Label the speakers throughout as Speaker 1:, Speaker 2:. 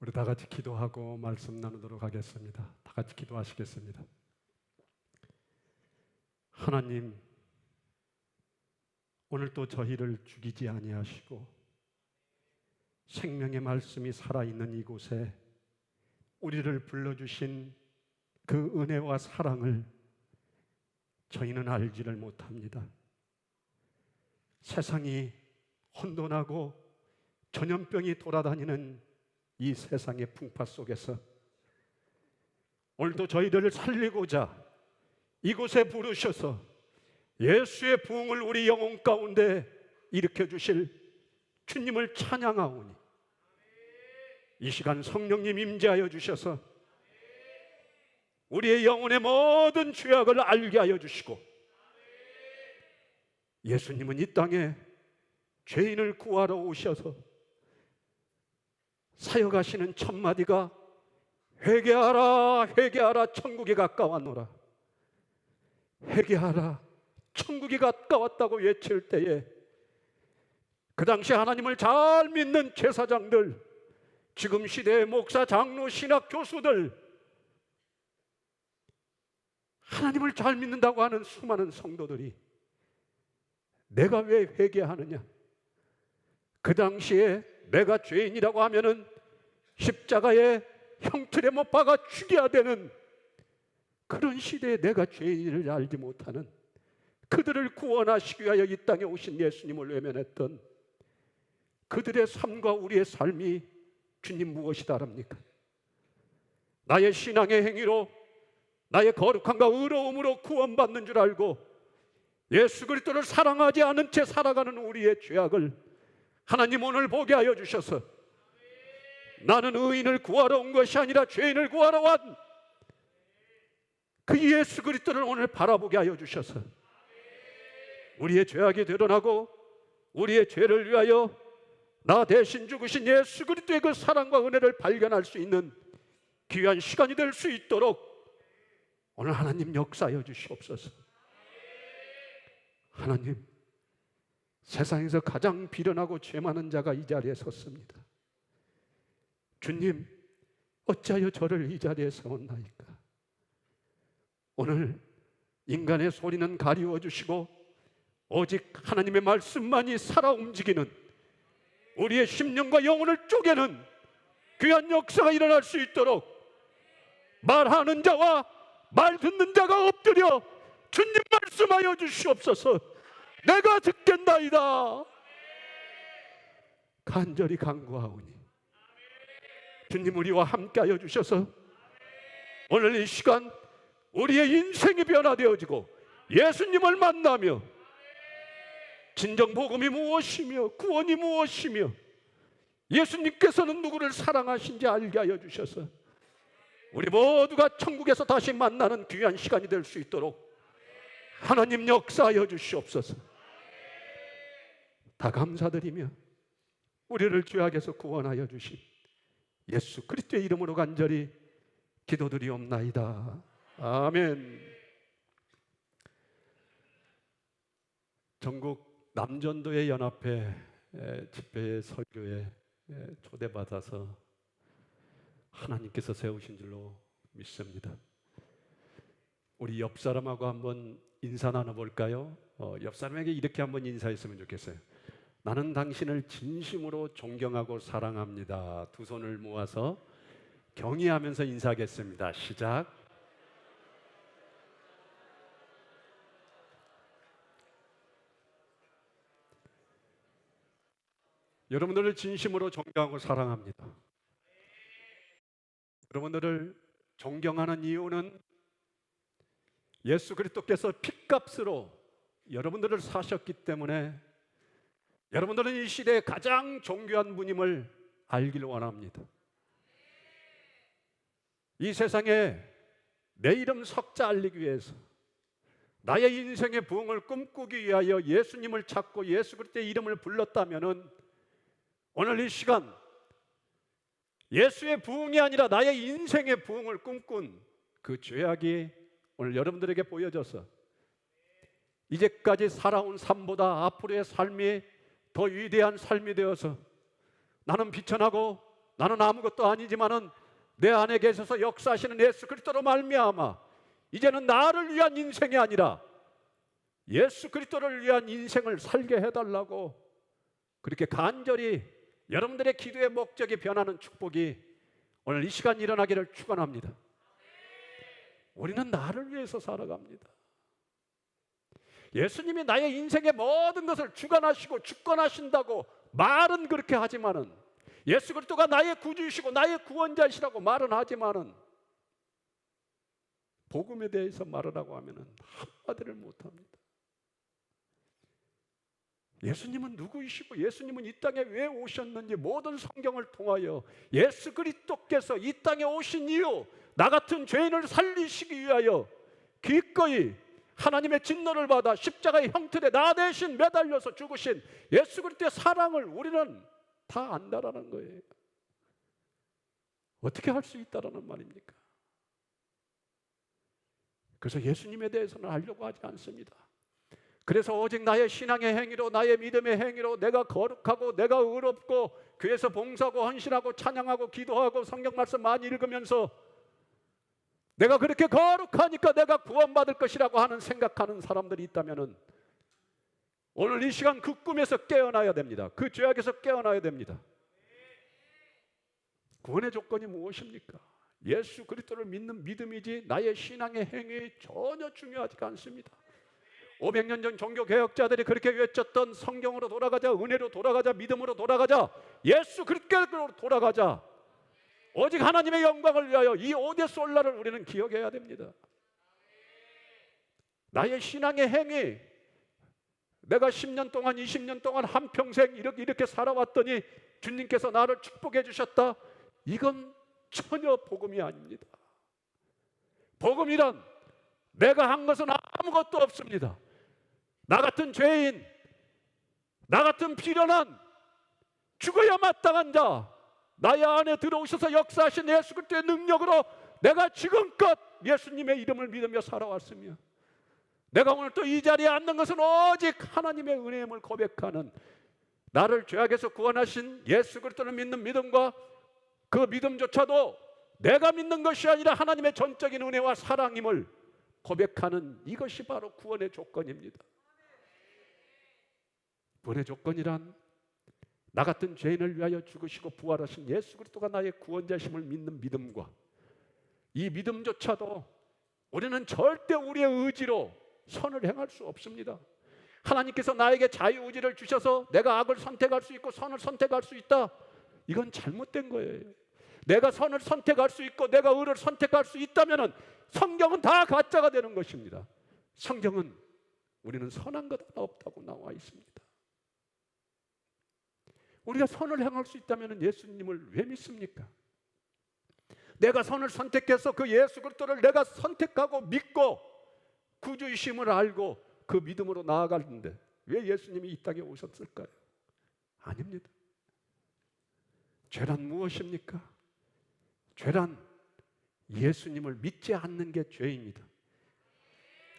Speaker 1: 우리 다 같이 기도하고 말씀 나누도록 하겠습니다. 다 같이 기도하시겠습니다. 하나님, 오늘도 저희를 죽이지 아니하시고 생명의 말씀이 살아있는 이곳에 우리를 불러주신 그 은혜와 사랑을 저희는 알지를 못합니다. 세상이 혼돈하고 전염병이 돌아다니는 이 세상의 풍파 속에서 오늘도 저희들을 살리고자 이곳에 부르셔서 예수의 부흥을 우리 영혼 가운데 일으켜 주실 주님을 찬양하오니 이 시간 성령님 임재하여 주셔서 우리의 영혼의 모든 죄악을 알게 하여 주시고 예수님은 이 땅에 죄인을 구하러 오셔서 사역하시는 첫 마디가 회개하라 회개하라 천국이 가까웠노라. 회개하라 천국이 가까웠다고 외칠 때에 그 당시 하나님을 잘 믿는 제사장들, 지금 시대의 목사, 장로, 신학 교수들, 하나님을 잘 믿는다고 하는 수많은 성도들이 내가 왜 회개하느냐? 그 당시에 내가 죄인이라고 하면은 십자가에 형틀에 못 박아 죽여야 되는 그런 시대에 내가 죄인을 알지 못하는 그들을 구원하시기 위하여 이 땅에 오신 예수님을 외면했던 그들의 삶과 우리의 삶이 주님 무엇이 다릅니까? 나의 신앙의 행위로 나의 거룩함과 의로움으로 구원받는 줄 알고 예수 그리스도를 사랑하지 않은 채 살아가는 우리의 죄악을 하나님 오늘 보게 하여 주셔서 나는 의인을 구하러 온 것이 아니라 죄인을 구하러 온 그 예수 그리스도를 오늘 바라보게 하여 주셔서 우리의 죄악이 드러나고 우리의 죄를 위하여 나 대신 죽으신 예수 그리스도의 그 사랑과 은혜를 발견할 수 있는 귀한 시간이 될 수 있도록 오늘 하나님 역사하여 주시옵소서. 하나님, 세상에서 가장 비련하고 죄 많은 자가 이 자리에 섰습니다. 주님, 어찌하여 저를 이 자리에 세웠나이까? 오늘 인간의 소리는 가리워 주시고 오직 하나님의 말씀만이 살아 움직이는 우리의 심령과 영혼을 쪼개는 귀한 역사가 일어날 수 있도록 말하는 자와 말 듣는 자가 엎드려 주님 말씀하여 주시옵소서. 내가 듣겠나이다. 간절히 간구하오니 주님 우리와 함께하여 주셔서 오늘 이 시간 우리의 인생이 변화되어지고 예수님을 만나며 진정 복음이 무엇이며 구원이 무엇이며 예수님께서는 누구를 사랑하신지 알게 하여 주셔서 우리 모두가 천국에서 다시 만나는 귀한 시간이 될 수 있도록 하나님 역사하여 주시옵소서. 다 감사드리며 우리를 죄악에서 구원하여 주신 예수 그리스도의 이름으로 간절히 기도드리옵나이다. 아멘. 전국 남전도의 연합회 집회 설교에 초대받아서 하나님께서 세우신 줄로 믿습니다. 우리 옆 사람하고 한번 인사 나눠볼까요? 옆 사람에게 이렇게 한번 인사했으면 좋겠어요. 나는 당신을 진심으로 존경하고 사랑합니다. 두 손을 모아서 경의하면서 인사하겠습니다. 시작. 여러분들을 진심으로 존경하고 사랑합니다. 여러분들을 존경하는 이유는 예수 그리스도께서 핏값으로 여러분들을 사셨기 때문에 여러분들은 이 시대에 가장 존귀한 분임을 알기를 원합니다. 이 세상에 내 이름 석자 알리기 위해서 나의 인생의 부흥을 꿈꾸기 위하여 예수님을 찾고 예수 그리스도의 이름을 불렀다면은 오늘 이 시간 예수의 부흥이 아니라 나의 인생의 부흥을 꿈꾼 그 죄악이 오늘 여러분들에게 보여져서 이제까지 살아온 삶보다 앞으로의 삶이 더 위대한 삶이 되어서 나는 비천하고 나는 아무것도 아니지만은 내 안에 계셔서 역사하시는 예수 그리스도로 말미암아 이제는 나를 위한 인생이 아니라 예수 그리스도를 위한 인생을 살게 해달라고 그렇게 간절히 여러분들의 기도의 목적이 변하는 축복이 오늘 이 시간 일어나기를 축원합니다. 우리는 나를 위해서 살아갑니다. 예수님이 나의 인생의 모든 것을 주관하시고 주권하신다고 말은 그렇게 하지만은, 예수 그리스도가 나의 구주이시고 나의 구원자이시라고 말은 하지만은 복음에 대해서 말하라고 하면은 한마디를 못합니다. 예수님은 누구이시고 예수님은 이 땅에 왜 오셨는지 모든 성경을 통하여 예수 그리스도께서 이 땅에 오신 이유, 나 같은 죄인을 살리시기 위하여 기꺼이 하나님의 진노를 받아 십자가의 형틀에 나 대신 매달려서 죽으신 예수 그리스도의 사랑을 우리는 다 안다라는 거예요. 어떻게 할 수 있다라는 말입니까? 그래서 예수님에 대해서는 알려고 하지 않습니다. 그래서 오직 나의 신앙의 행위로, 나의 믿음의 행위로 내가 거룩하고 내가 의롭고 교회에서 봉사하고 헌신하고 찬양하고 기도하고 성경 말씀 많이 읽으면서 내가 그렇게 거룩하니까 내가 구원받을 것이라고 하는 생각하는 사람들이 있다면은 오늘 이 시간 그 꿈에서 깨어나야 됩니다. 그 죄악에서 깨어나야 됩니다. 구원의 조건이 무엇입니까? 예수 그리스도를 믿는 믿음이지 나의 신앙의 행위 전혀 중요하지가 않습니다. 500년 전 종교개혁자들이 그렇게 외쳤던 성경으로 돌아가자, 은혜로 돌아가자, 믿음으로 돌아가자, 예수 그리스도로 돌아가자, 오직 하나님의 영광을 위하여, 이 오데솔라를 우리는 기억해야 됩니다. 나의 신앙의 행위, 내가 10년 동안 20년 동안 한평생 이렇게 살아왔더니 주님께서 나를 축복해 주셨다, 이건 전혀 복음이 아닙니다. 복음이란 내가 한 것은 아무것도 없습니다. 나 같은 죄인, 나 같은 비련한 죽어야 마땅한 자, 나의 안에 들어오셔서 역사하신 예수 그리스도의 능력으로 내가 지금껏 예수님의 이름을 믿으며 살아왔으며, 내가 오늘 또 이 자리에 앉는 것은 오직 하나님의 은혜임을 고백하는, 나를 죄악에서 구원하신 예수 그리스도를 믿는 믿음과 그 믿음조차도 내가 믿는 것이 아니라 하나님의 전적인 은혜와 사랑임을 고백하는, 이것이 바로 구원의 조건입니다. 구원의 조건이란 나 같은 죄인을 위하여 죽으시고 부활하신 예수 그리스도가 나의 구원자심을 믿는 믿음과, 이 믿음조차도 우리는 절대 우리의 의지로 선을 행할 수 없습니다. 하나님께서 나에게 자유의지를 주셔서 내가 악을 선택할 수 있고 선을 선택할 수 있다, 이건 잘못된 거예요. 내가 선을 선택할 수 있고 내가 의를 선택할 수 있다면 성경은 다 가짜가 되는 것입니다. 성경은 우리는 선한 것 하나 없다고 나와 있습니다. 우리가 선을 행할 수 있다면 예수님을 왜 믿습니까? 내가 선을 선택해서 그 예수 그리스도를 내가 선택하고 믿고 구주이심을 알고 그 믿음으로 나아가는데 왜 예수님이 이 땅에 오셨을까요? 아닙니다. 죄란 무엇입니까? 죄란 예수님을 믿지 않는 게 죄입니다.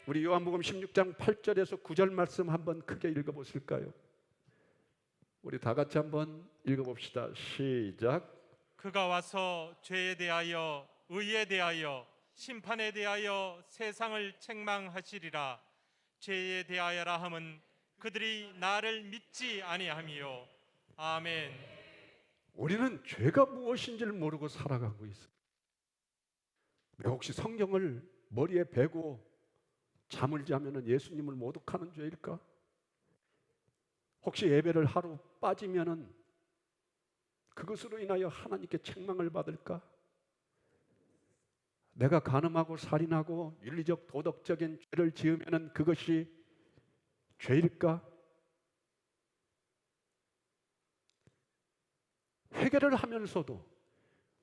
Speaker 1: 우리 요한복음 16장 8절에서 9절 말씀 한번 크게 읽어보실까요? 우리 다 같이 한번 읽어봅시다. 시작.
Speaker 2: 그가 와서 죄에 대하여 의에 대하여 심판에 대하여 세상을 책망하시리라. 죄에 대하여라 함은 그들이 나를 믿지 아니함이요. 아멘.
Speaker 1: 우리는 죄가 무엇인지를 모르고 살아가고 있어요. 내가 혹시 성경을 머리에 베고 잠을 자면 예수님을 모독하는 죄일까? 혹시 예배를 하루 빠지면 그것으로 인하여 하나님께 책망을 받을까? 내가 간음하고 살인하고 윤리적 도덕적인 죄를 지으면 그것이 죄일까? 회개를 하면서도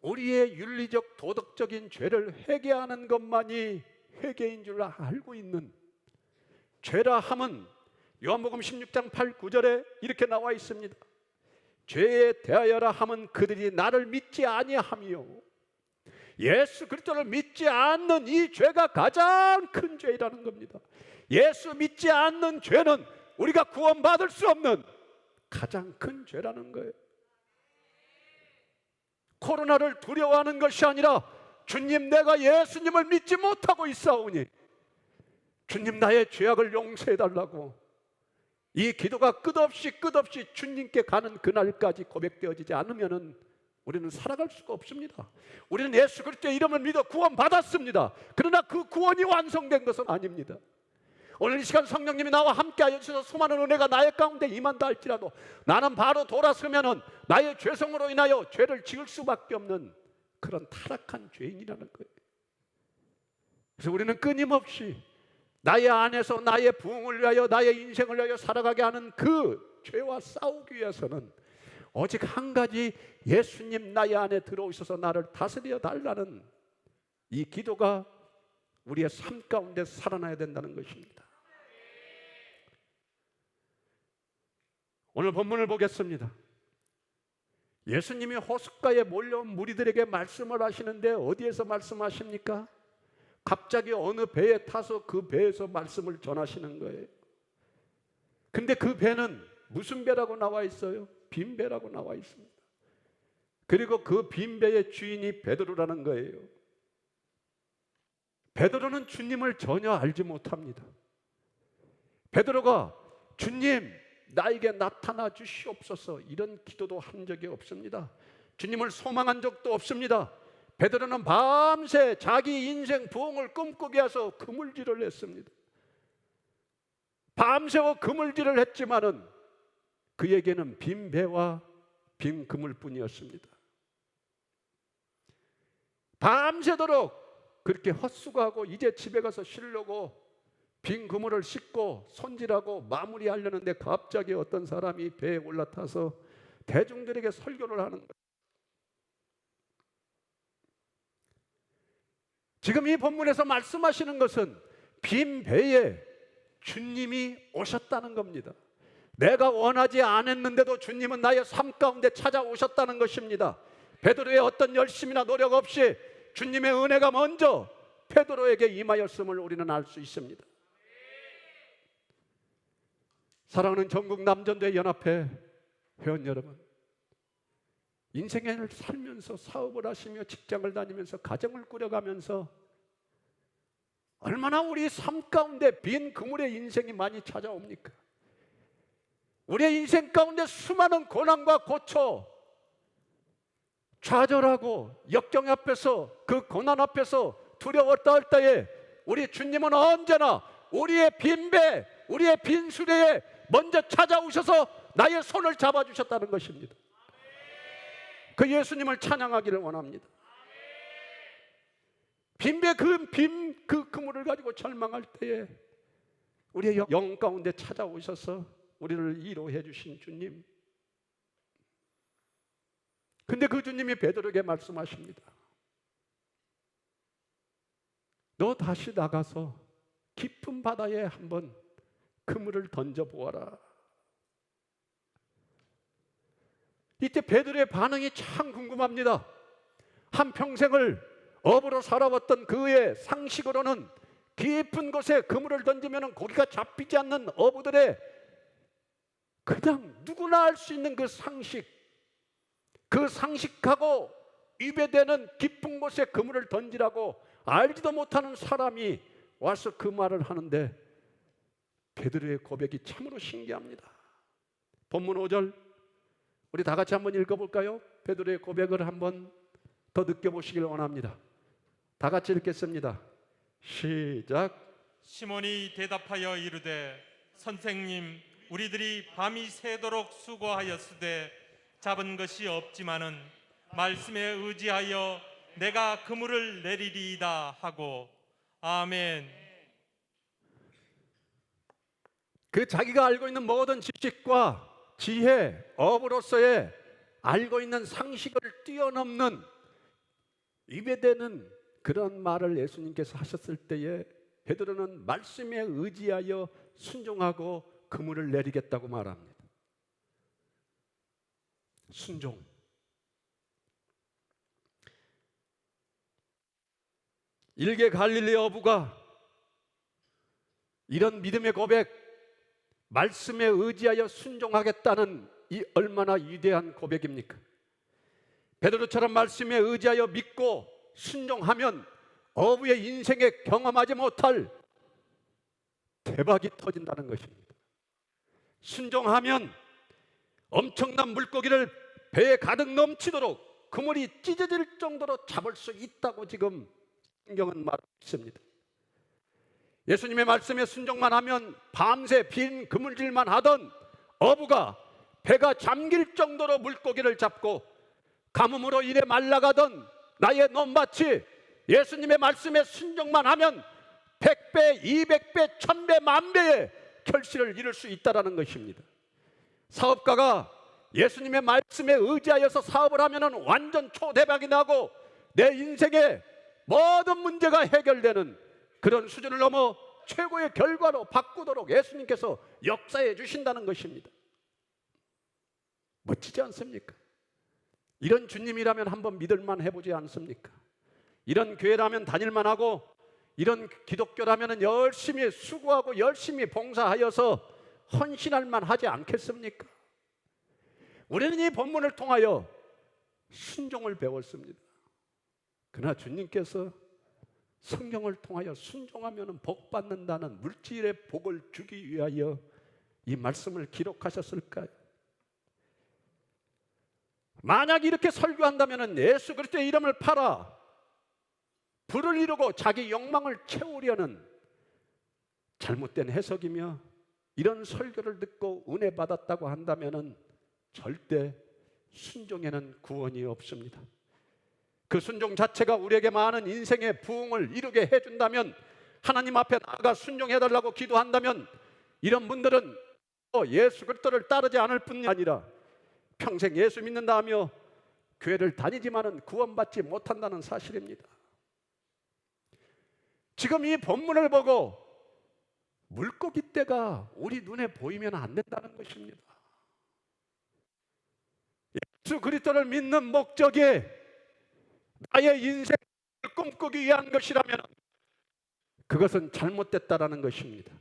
Speaker 1: 우리의 윤리적 도덕적인 죄를 회개하는 것만이 회개인 줄 알고 있는, 죄라 함은 요한복음 16장 8, 9절에 이렇게 나와 있습니다. 죄에 대하여라 함은 그들이 나를 믿지 아니함이요. 예수 그리스도를 믿지 않는 이 죄가 가장 큰 죄라는 겁니다. 예수 믿지 않는 죄는 우리가 구원받을 수 없는 가장 큰 죄라는 거예요. 코로나를 두려워하는 것이 아니라 주님, 내가 예수님을 믿지 못하고 있사오니 주님, 나의 죄악을 용서해달라고, 이 기도가 끝없이 주님께 가는 그날까지 고백되어지지 않으면 우리는 살아갈 수가 없습니다. 우리는 예수 그리스도의 이름을 믿어 구원받았습니다. 그러나 그 구원이 완성된 것은 아닙니다. 오늘 이 시간 성령님이 나와 함께하여 주셔서 수많은 은혜가 나의 가운데 임한다 할지라도 나는 바로 돌아서면 나의 죄성으로 인하여 죄를 지을 수밖에 없는 그런 타락한 죄인이라는 거예요. 그래서 우리는 끊임없이 나의 안에서 나의 부흥을 위하여, 나의 인생을 위하여 살아가게 하는 그 죄와 싸우기 위해서는 오직 한 가지, 예수님 나의 안에 들어오셔서 나를 다스려 달라는 이 기도가 우리의 삶 가운데 살아나야 된다는 것입니다. 오늘 본문을 보겠습니다. 예수님이 호숫가에 몰려온 무리들에게 말씀을 하시는데 어디에서 말씀하십니까? 갑자기 어느 배에 타서 그 배에서 말씀을 전하시는 거예요. 근데 그 배는 무슨 배라고 나와 있어요? 빈 배라고 나와 있습니다. 그리고 그 빈 배의 주인이 베드로라는 거예요. 베드로는 주님을 전혀 알지 못합니다. 베드로가 주님, 나에게 나타나 주시옵소서 이런 기도도 한 적이 없습니다. 주님을 소망한 적도 없습니다. 베드로는 밤새 자기 인생 부흥을 꿈꾸기 위해서 그물질을 했습니다. 밤새워 그물질을 했지만은 그에게는 빈 배와 빈 그물뿐이었습니다. 밤새도록 그렇게 헛수고하고 이제 집에 가서 쉬려고 빈 그물을 씻고 손질하고 마무리하려는데 갑자기 어떤 사람이 배에 올라타서 대중들에게 설교를 하는 거예요. 지금 이 본문에서 말씀하시는 것은 빈 배에 주님이 오셨다는 겁니다. 내가 원하지 않았는데도 주님은 나의 삶 가운데 찾아오셨다는 것입니다. 베드로의 어떤 열심이나 노력 없이 주님의 은혜가 먼저 베드로에게 임하였음을 우리는 알 수 있습니다. 사랑하는 전국 남전도회 연합회 회원 여러분, 인생을 살면서 사업을 하시며 직장을 다니면서 가정을 꾸려가면서 얼마나 우리 삶 가운데 빈 그물의 인생이 많이 찾아옵니까? 우리의 인생 가운데 수많은 고난과 고초, 좌절하고 역경 앞에서, 그 고난 앞에서 두려웠다 할 때에 우리 주님은 언제나 우리의 빈 배, 우리의 빈 수레에 먼저 찾아오셔서 나의 손을 잡아주셨다는 것입니다. 그 예수님을 찬양하기를 원합니다. 빈배 그 그물을 가지고 절망할 때에 우리의 영 가운데 찾아오셔서 우리를 위로해 주신 주님. 근데 그 주님이 베드로에게 말씀하십니다. 너 다시 나가서 깊은 바다에 한번 그물을 던져보아라. 이때 베드로의 반응이 참 궁금합니다. 한평생을 어부로 살아왔던 그의 상식으로는 깊은 곳에 그물을 던지면 고기가 잡히지 않는 어부들의 그냥 누구나 알 수 있는 그 상식, 그 상식하고 위배되는 깊은 곳에 그물을 던지라고 알지도 못하는 사람이 와서 그 말을 하는데 베드로의 고백이 참으로 신기합니다. 본문 5절 우리 다 같이 한번 읽어볼까요? 베드로의 고백을 한번 더 느껴보시길 원합니다. 다 같이 읽겠습니다. 시작.
Speaker 2: 시몬이 대답하여 이르되 선생님, 우리들이 밤이 새도록 수고하였으되 잡은 것이 없지만은 말씀에 의지하여 내가 그물을 내리리이다 하고. 아멘.
Speaker 1: 그 자기가 알고 있는 모든 지식과 지혜, 어부로서의 알고 있는 상식을 뛰어넘는 위배되는 그런 말을 예수님께서 하셨을 때에 베드로는 말씀에 의지하여 순종하고 그물을 내리겠다고 말합니다. 순종. 일개 갈릴리 어부가 이런 믿음의 고백, 말씀에 의지하여 순종하겠다는 이 얼마나 위대한 고백입니까? 베드로처럼 말씀에 의지하여 믿고 순종하면 어부의 인생에 경험하지 못할 대박이 터진다는 것입니다. 순종하면 엄청난 물고기를 배에 가득 넘치도록 그물이 찢어질 정도로 잡을 수 있다고 지금 성경은 말하고 있습니다. 예수님의 말씀에 순종만 하면 밤새 빈 그물질만 하던 어부가 배가 잠길 정도로 물고기를 잡고 가뭄으로 일에 말라가던 나의 논밭이 예수님의 말씀에 순종만 하면 100배, 200배, 1000배, 만배의 결실을 이룰 수 있다는 것입니다. 사업가가 예수님의 말씀에 의지하여서 사업을 하면 완전 초대박이 나고 내 인생의 모든 문제가 해결되는 그런 수준을 넘어 최고의 결과로 바꾸도록 예수님께서 역사해 주신다는 것입니다. 멋지지 않습니까? 이런 주님이라면 한번 믿을만 해보지 않습니까? 이런 교회라면 다닐만 하고 이런 기독교라면 열심히 수고하고 열심히 봉사하여서 헌신할만 하지 않겠습니까? 우리는 이 본문을 통하여 순종을 배웠습니다. 그러나 주님께서 성경을 통하여 순종하면 복 받는다는 물질의 복을 주기 위하여 이 말씀을 기록하셨을까요? 만약 이렇게 설교한다면 예수 그리스도의 이름을 팔아 부를 이루고 자기 욕망을 채우려는 잘못된 해석이며, 이런 설교를 듣고 은혜 받았다고 한다면 절대 순종에는 구원이 없습니다. 그 순종 자체가 우리에게 많은 인생의 부흥을 이루게 해준다면, 하나님 앞에 나아가 순종해달라고 기도한다면, 이런 분들은 예수 그리스도를 따르지 않을 뿐이 아니라 평생 예수 믿는다 하며 교회를 다니지만은 구원받지 못한다는 사실입니다. 지금 이 본문을 보고 물고기 떼가 우리 눈에 보이면 안 된다는 것입니다. 예수 그리스도를 믿는 목적이 나의 인생을 꿈꾸기 위한 것이라면 그것은 잘못됐다라는 것입니다.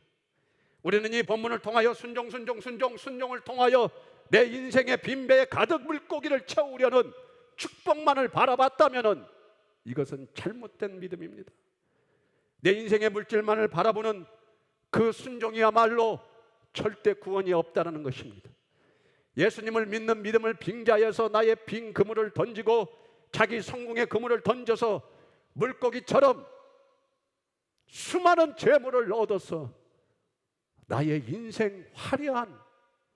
Speaker 1: 우리는 이 본문을 통하여 순종을 통하여 내 인생의 빈배에 가득 물고기를 채우려는 축복만을 바라봤다면 이것은 잘못된 믿음입니다. 내 인생의 물질만을 바라보는 그 순종이야말로 절대 구원이 없다는 것입니다. 예수님을 믿는 믿음을 빙자해서 나의 빈 그물을 던지고 자기 성공의 그물을 던져서 물고기처럼 수많은 재물을 얻어서 나의 인생 화려한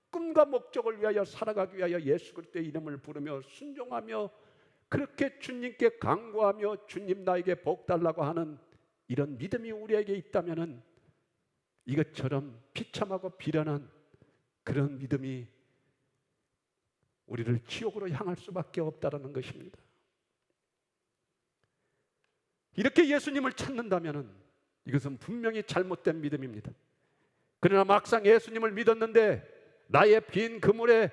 Speaker 1: 꿈과 목적을 위하여 살아가기 위하여 예수 그리스도의 이름을 부르며 순종하며 그렇게 주님께 간구하며 주님 나에게 복 달라고 하는 이런 믿음이 우리에게 있다면 이것처럼 비참하고 비련한 그런 믿음이 우리를 지옥으로 향할 수밖에 없다는 것입니다. 이렇게 예수님을 찾는다면 이것은 분명히 잘못된 믿음입니다. 그러나 막상 예수님을 믿었는데 나의 빈 그물에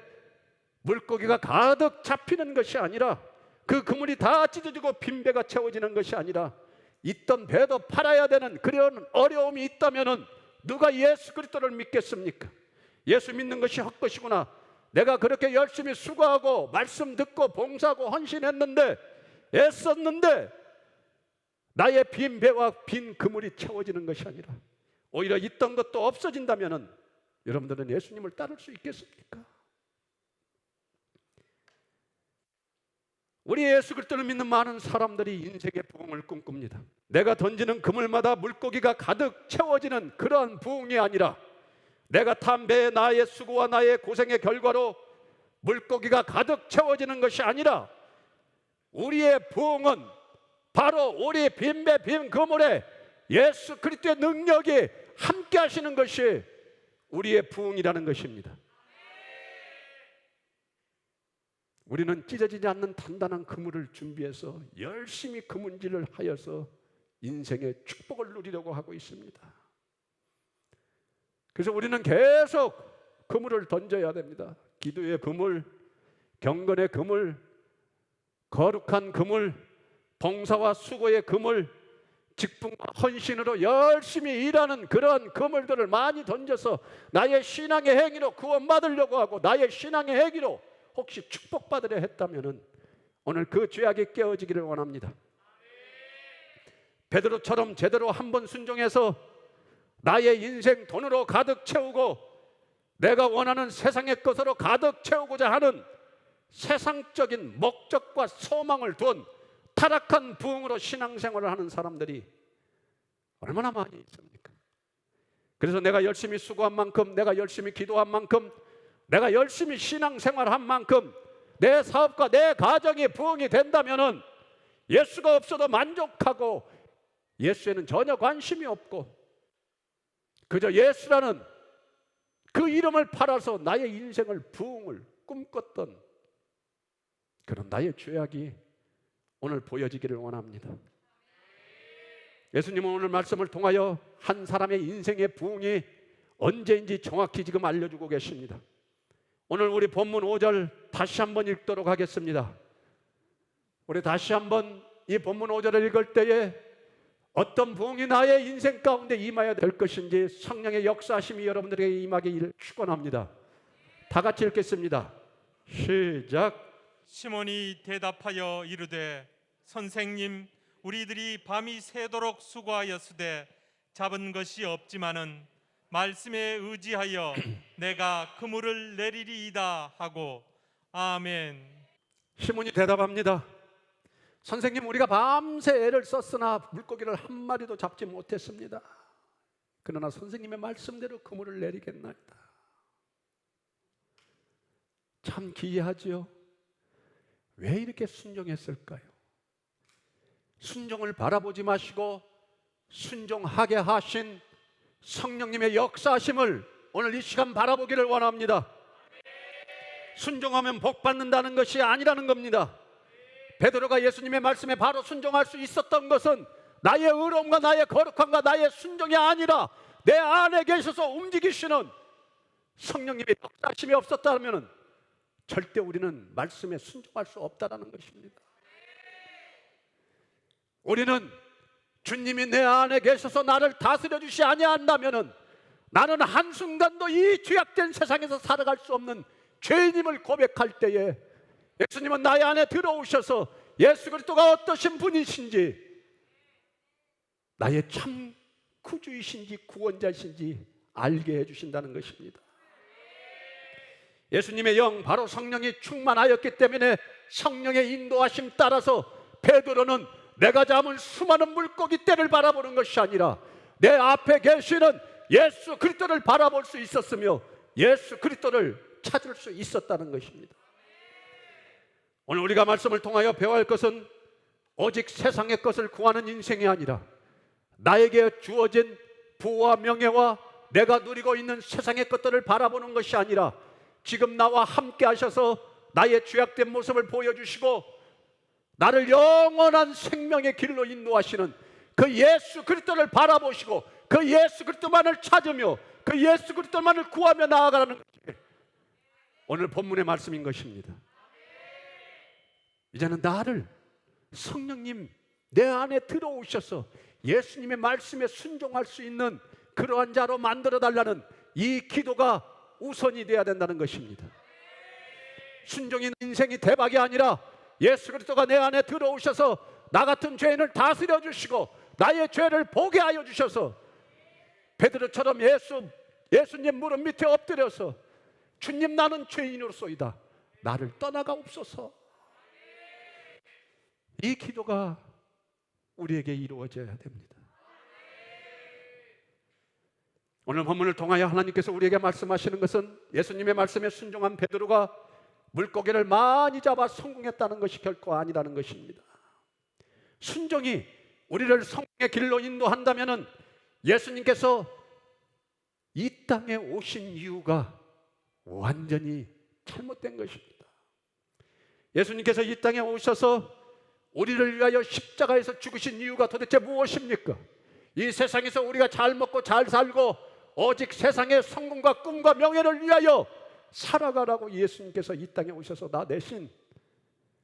Speaker 1: 물고기가 가득 잡히는 것이 아니라, 그 그물이 다 찢어지고 빈 배가 채워지는 것이 아니라 있던 배도 팔아야 되는 그런 어려움이 있다면 누가 예수 그리스도를 믿겠습니까? 예수 믿는 것이 헛것이구나, 내가 그렇게 열심히 수고하고 말씀 듣고 봉사하고 헌신했는데 애썼는데 나의 빈 배와 빈 그물이 채워지는 것이 아니라 오히려 있던 것도 없어진다면 여러분들은 예수님을 따를 수 있겠습니까? 우리 예수 그리스도를 믿는 많은 사람들이 인생의 부흥을 꿈꿉니다. 내가 던지는 그물마다 물고기가 가득 채워지는 그러한 부흥이 아니라 내가 탄 배에 나의 수고와 나의 고생의 결과로 물고기가 가득 채워지는 것이 아니라 우리의 부흥은 바로 우리 빈배 빈 그물에 예수 그리스도의 능력이 함께 하시는 것이 우리의 부흥이라는 것입니다. 우리는 찢어지지 않는 단단한 그물을 준비해서 열심히 그물질을 하여서 인생의 축복을 누리려고 하고 있습니다. 그래서 우리는 계속 그물을 던져야 됩니다. 기도의 그물, 경건의 그물, 거룩한 그물, 봉사와 수고의 그물, 직분과 헌신으로 열심히 일하는 그런 그물들을 많이 던져서 나의 신앙의 행위로 구원받으려고 하고 나의 신앙의 행위로 혹시 축복받으려 했다면 오늘 그 죄악이 깨어지기를 원합니다. 베드로처럼 제대로 한번 순종해서 나의 인생 돈으로 가득 채우고 내가 원하는 세상의 것으로 가득 채우고자 하는 세상적인 목적과 소망을 둔 타락한 부흥으로 신앙생활을 하는 사람들이 얼마나 많이 있습니까? 그래서 내가 열심히 수고한 만큼, 내가 열심히 기도한 만큼, 내가 열심히 신앙생활한 만큼 내 사업과 내 가정이 부흥이 된다면은 예수가 없어도 만족하고 예수에는 전혀 관심이 없고 그저 예수라는 그 이름을 팔아서 나의 인생을 부흥을 꿈꿨던 그런 나의 죄악이 오늘 보여지기를 원합니다. 예수님은 오늘 말씀을 통하여 한 사람의 인생의 부흥이 언제인지 정확히 지금 알려주고 계십니다. 오늘 우리 본문 5절 다시 한번 읽도록 하겠습니다. 우리 다시 한번 이 본문 5절을 읽을 때에 어떤 부흥이 나의 인생 가운데 임하여야 될 것인지 성령의 역사하심이 여러분들에게 임하기를 축원합니다. 다 같이 읽겠습니다. 시작.
Speaker 2: 시몬이 대답하여 이르되 선생님 우리들이 밤이 새도록 수고하였으되 잡은 것이 없지만은 말씀에 의지하여 내가 그물을 내리리이다 하고 아멘.
Speaker 1: 시몬이 대답합니다. 선생님 우리가 밤새 애를 썼으나 물고기를 한 마리도 잡지 못했습니다. 그러나 선생님의 말씀대로 그물을 내리겠나이다. 참 기이하지요. 왜 이렇게 순종했을까요? 순종을 바라보지 마시고 순종하게 하신 성령님의 역사하심을 오늘 이 시간 바라보기를 원합니다. 순종하면 복 받는다는 것이 아니라는 겁니다. 베드로가 예수님의 말씀에 바로 순종할 수 있었던 것은 나의 의로움과 나의 거룩함과 나의 순종이 아니라 내 안에 계셔서 움직이시는 성령님의 역사심이 없었다면 절대 우리는 말씀에 순종할 수 없다는 것입니다. 우리는 주님이 내 안에 계셔서 나를 다스려 주시 아니한다면 나는 한순간도 이 죄악된 세상에서 살아갈 수 없는 죄인임을 고백할 때에 예수님은 나의 안에 들어오셔서 예수 그리스도가 어떠신 분이신지 나의 참 구주이신지 구원자이신지 알게 해주신다는 것입니다. 예수님의 영 바로 성령이 충만하였기 때문에 성령의 인도하심 따라서 베드로는 내가 잡은 수많은 물고기 떼를 바라보는 것이 아니라 내 앞에 계시는 예수 그리스도를 바라볼 수 있었으며 예수 그리스도를 찾을 수 있었다는 것입니다. 오늘 우리가 말씀을 통하여 배워야 할 것은 오직 세상의 것을 구하는 인생이 아니라 나에게 주어진 부와 명예와 내가 누리고 있는 세상의 것들을 바라보는 것이 아니라 지금 나와 함께 하셔서 나의 죄악된 모습을 보여주시고 나를 영원한 생명의 길로 인도하시는 그 예수 그리스도를 바라보시고 그 예수 그리스도만을 찾으며 그 예수 그리스도만을 구하며 나아가라는 것이 오늘 본문의 말씀인 것입니다. 이제는 나를 성령님 내 안에 들어오셔서 예수님의 말씀에 순종할 수 있는 그러한 자로 만들어달라는 이 기도가 우선이 되어야 된다는 것입니다. 순종인 인생이 대박이 아니라 예수 그리스도가 내 안에 들어오셔서 나 같은 죄인을 다스려 주시고 나의 죄를 보게 하여 주셔서 베드로처럼 예수님 무릎 밑에 엎드려서 주님 나는 죄인으로소이다 나를 떠나가옵소서. 이 기도가 우리에게 이루어져야 됩니다. 오늘 본문을 통하여 하나님께서 우리에게 말씀하시는 것은 예수님의 말씀에 순종한 베드로가 물고기를 많이 잡아 성공했다는 것이 결코 아니라는 것입니다. 순종이 우리를 성공의 길로 인도한다면 예수님께서 이 땅에 오신 이유가 완전히 잘못된 것입니다. 예수님께서 이 땅에 오셔서 우리를 위하여 십자가에서 죽으신 이유가 도대체 무엇입니까? 이 세상에서 우리가 잘 먹고 잘 살고 오직 세상의 성공과 꿈과 명예를 위하여 살아가라고 예수님께서 이 땅에 오셔서 나 대신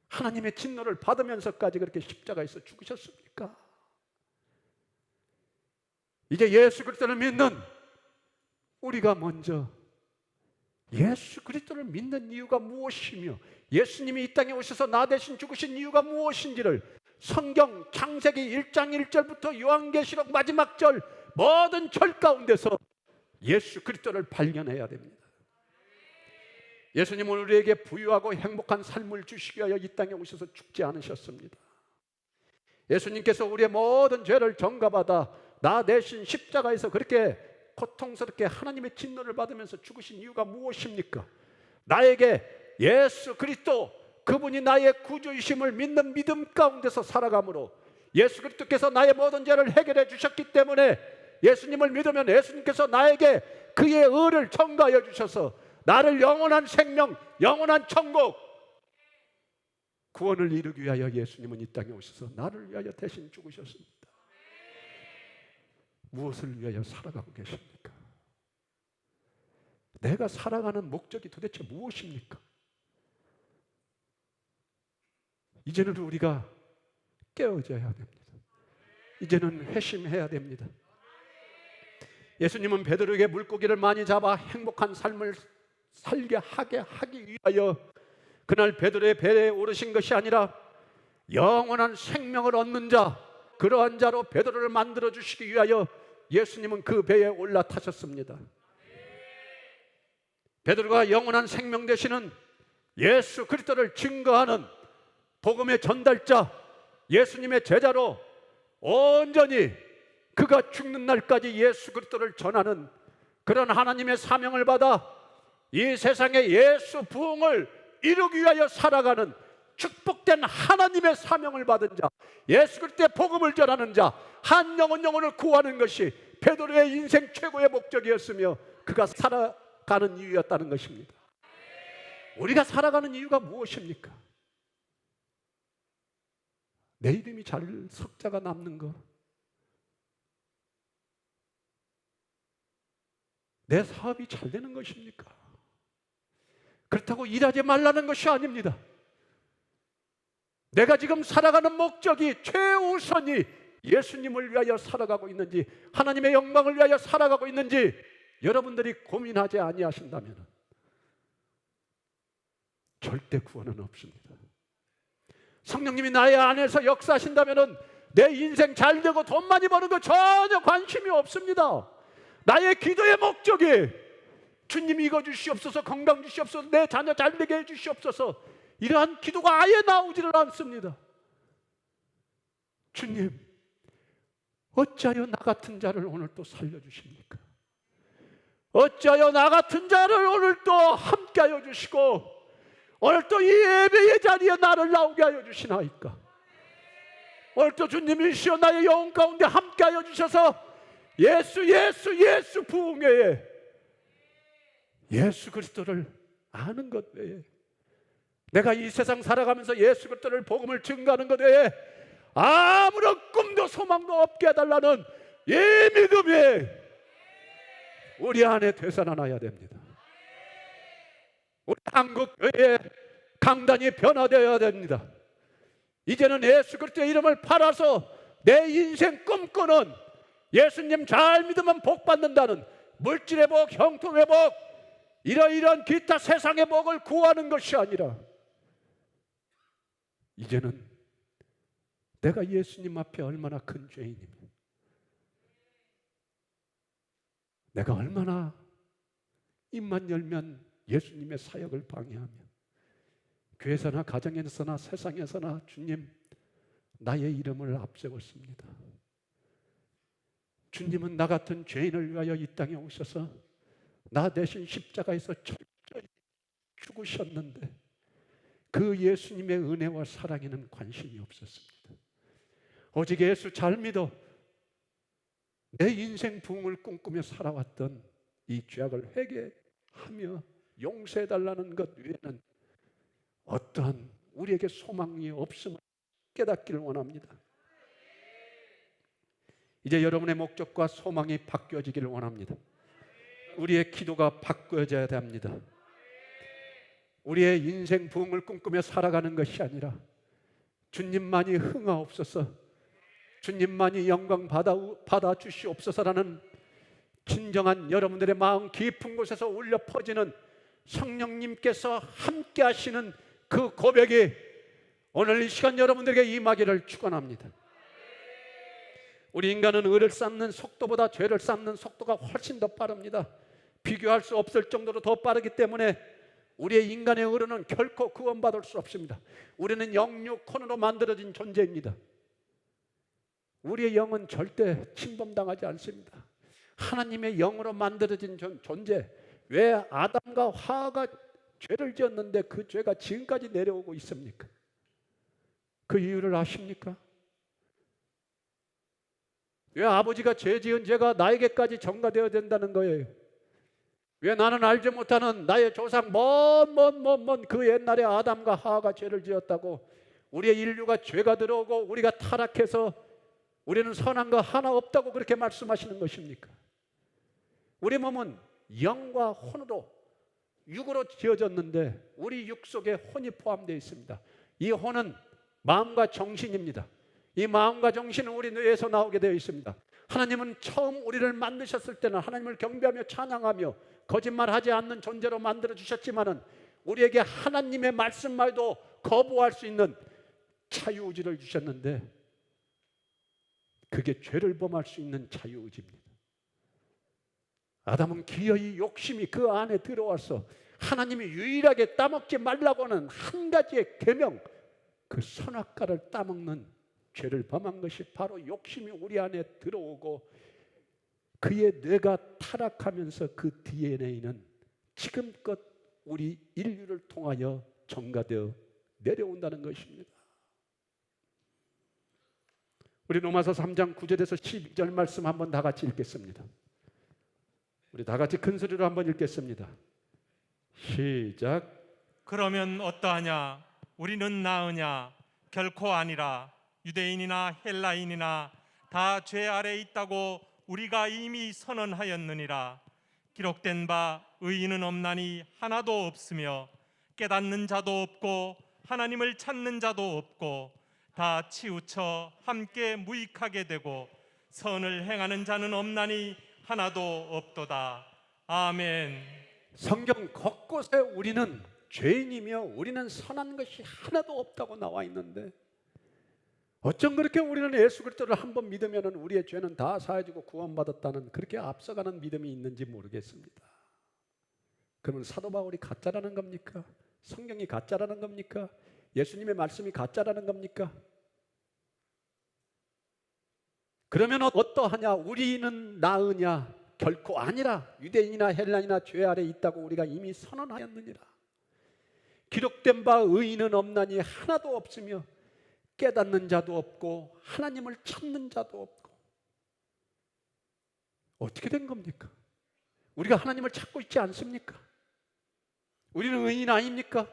Speaker 1: 하나님의 진노를 받으면서까지 그렇게 십자가에서 죽으셨습니까? 이제 예수 그리스도를 믿는 우리가 먼저 예수 그리스도를 믿는 이유가 무엇이며 예수님이 이 땅에 오셔서 나 대신 죽으신 이유가 무엇인지를 성경 창세기 1장 1절부터 요한계시록 마지막 절 모든 절 가운데서 예수 그리스도를 발견해야 됩니다. 예수님은 우리에게 부유하고 행복한 삶을 주시기 위하여 이 땅에 오셔서 죽지 않으셨습니다. 예수님께서 우리의 모든 죄를 전가받아 나 대신 십자가에서 그렇게 고통스럽게 하나님의 진노를 받으면서 죽으신 이유가 무엇입니까? 나에게 예수 그리스도 그분이 나의 구주이심을 믿는 믿음 가운데서 살아가므로 예수 그리스도께서 나의 모든 죄를 해결해 주셨기 때문에 예수님을 믿으면 예수님께서 나에게 그의 의를 전가하여 주셔서 나를 영원한 생명, 영원한 천국, 구원을 이루기 위하여 예수님은 이 땅에 오셔서 나를 위하여 대신 죽으셨습니다. 무엇을 위하여 살아가고 계십니까? 내가 살아가는 목적이 도대체 무엇입니까? 이제는 우리가 깨어져야 됩니다. 이제는 회심해야 됩니다. 예수님은 베드로에게 물고기를 많이 잡아 행복한 삶을 살게 하기 위하여 그날 베드로의 배에 오르신 것이 아니라 영원한 생명을 얻는 자, 그러한 자로 베드로를 만들어 주시기 위하여 예수님은 그 배에 올라타셨습니다. 베드로가 영원한 생명 되시는 예수 그리스도를 증거하는 복음의 전달자, 예수님의 제자로 온전히 그가 죽는 날까지 예수 그리스도를 전하는 그런 하나님의 사명을 받아 이 세상에 예수 부흥을 이루기 위하여 살아가는 축복된 하나님의 사명을 받은 자, 예수 그리스도의 복음을 전하는 자, 한 영혼을 구하는 것이 베드로의 인생 최고의 목적이었으며 그가 살아가는 이유였다는 것입니다. 우리가 살아가는 이유가 무엇입니까? 내 이름이 잘 석자가 남는 것, 내 사업이 잘 되는 것입니까? 그렇다고 일하지 말라는 것이 아닙니다. 내가 지금 살아가는 목적이 최우선이 예수님을 위하여 살아가고 있는지, 하나님의 영광을 위하여 살아가고 있는지 여러분들이 고민하지 아니하신다면 절대 구원은 없습니다. 성령님이 나의 안에서 역사하신다면 내 인생 잘 되고 돈 많이 버는 거 전혀 관심이 없습니다. 나의 기도의 목적이 주님 이거 주시옵소서, 건강 주시옵소서, 내 자녀 잘 되게 해주시옵소서, 이러한 기도가 아예 나오지를 않습니다. 주님, 어찌하여 나 같은 자를 오늘 또 살려주십니까? 어찌하여 나 같은 자를 오늘 또 함께하여 주시고 오늘 또 이 예배의 자리에 나를 나오게 하여 주시나이까? 오늘 또 주님이시여 나의 영혼 가운데 함께하여 주셔서 예수 부흥회에 예수 그리스도를 아는 것 외에, 내가 이 세상 살아가면서 예수 그리스도를 복음을 증거하는 것 외에 아무런 꿈도 소망도 없게 해달라는 이 믿음이 우리 안에 되살아나야 됩니다. 우리 한국 교회의 강단이 변화되어야 됩니다. 이제는 예수 그리스도의 이름을 팔아서 내 인생 꿈꾸는, 예수님 잘 믿으면 복 받는다는 물질의 복, 형통의 복, 이러이러한 기타 세상의 복을 구하는 것이 아니라 이제는 내가 예수님 앞에 얼마나 큰 죄인이며, 내가 얼마나 입만 열면 예수님의 사역을 방해하며, 교회에서나 가정에서나 세상에서나 주님 나의 이름을 앞세웠습니다. 주님은 나 같은 죄인을 위하여 이 땅에 오셔서 나 대신 십자가에서 철저히 죽으셨는데 그 예수님의 은혜와 사랑에는 관심이 없었습니다. 오직 예수 잘 믿어 내 인생 부흥을 꿈꾸며 살아왔던 이 죄악을 회개하며 용서해달라는 것 외에는 어떠한 우리에게 소망이 없음을 깨닫기를 원합니다. 이제 여러분의 목적과 소망이 바뀌어지기를 원합니다. 우리의 기도가 바뀌어져야 합니다. 우리의 인생 부흥을 꿈꾸며 살아가는 것이 아니라 주님만이 흥하옵소서, 주님만이 영광 받아 주시옵소서라는 진정한 여러분들의 마음 깊은 곳에서 울려 퍼지는 성령님께서 함께 하시는 그 고백이 오늘 이 시간 여러분들에게 임하기를 축원합니다. 우리 인간은 의를 쌓는 속도보다 죄를 쌓는 속도가 훨씬 더 빠릅니다. 비교할 수 없을 정도로 더 빠르기 때문에 우리의 인간의 의로는 결코 구원받을 수 없습니다. 우리는 영육혼으로 만들어진 존재입니다. 우리의 영은 절대 침범당하지 않습니다. 하나님의 영으로 만들어진 존재. 왜 아담과 하와가 죄를 지었는데 그 죄가 지금까지 내려오고 있습니까? 그 이유를 아십니까? 왜 아버지가 죄 지은 죄가 나에게까지 전가되어야 된다는 거예요? 왜 나는 알지 못하는 나의 조상 먼 그 옛날에 아담과 하와가 죄를 지었다고 우리의 인류가 죄가 들어오고 우리가 타락해서 우리는 선한 거 하나 없다고 그렇게 말씀하시는 것입니까? 우리 몸은 영과 혼으로 육으로 지어졌는데 우리 육 속에 혼이 포함되어 있습니다. 이 혼은 마음과 정신입니다. 이 마음과 정신은 우리 뇌에서 나오게 되어 있습니다. 하나님은 처음 우리를 만드셨을 때는 하나님을 경배하며 찬양하며 거짓말하지 않는 존재로 만들어 주셨지만은 우리에게 하나님의 말씀말도 거부할 수 있는 자유의지를 주셨는데 그게 죄를 범할 수 있는 자유의지입니다. 아담은 기어이 욕심이 그 안에 들어와서 하나님이 유일하게 따먹지 말라고 하는 한 가지의 계명, 그 선악과를 따먹는 죄를 범한 것이 바로 욕심이 우리 안에 들어오고 그의 뇌가 타락하면서 그 DNA는 지금껏 우리 인류를 통하여 전가되어 내려온다는 것입니다. 우리 로마서 3장 9절에서 12절 말씀 한번 다 같이 읽겠습니다. 우리 다 같이 큰 소리로 한번 읽겠습니다. 시작.
Speaker 2: 그러면 어떠하냐? 우리는 나으냐? 결코 아니라. 유대인이나 헬라인이나 다 죄 아래 있다고 우리가 이미 선언하였느니라. 기록된 바 의인은 없나니 하나도 없으며 깨닫는 자도 없고 하나님을 찾는 자도 없고 다 치우쳐 함께 무익하게 되고 선을 행하는 자는 없나니 하나도 없도다. 아멘.
Speaker 1: 성경 곳곳에 우리는 죄인이며 우리는 선한 것이 하나도 없다고 나와 있는데 어쩜 그렇게 우리는 예수 그리스도를 한번 믿으면 우리의 죄는 다 사해지고 구원받았다는 그렇게 앞서가는 믿음이 있는지 모르겠습니다. 그러면 사도 바울이 가짜라는 겁니까? 성경이 가짜라는 겁니까? 예수님의 말씀이 가짜라는 겁니까? 그러면 어떠하냐? 우리는 나으냐? 결코 아니라. 유대인이나 헬라인이나 죄 아래 있다고 우리가 이미 선언하였느니라. 기록된 바 의인은 없나니 하나도 없으며 깨닫는 자도 없고 하나님을 찾는 자도 없고. 어떻게 된 겁니까? 우리가 하나님을 찾고 있지 않습니까? 우리는 의인 아닙니까?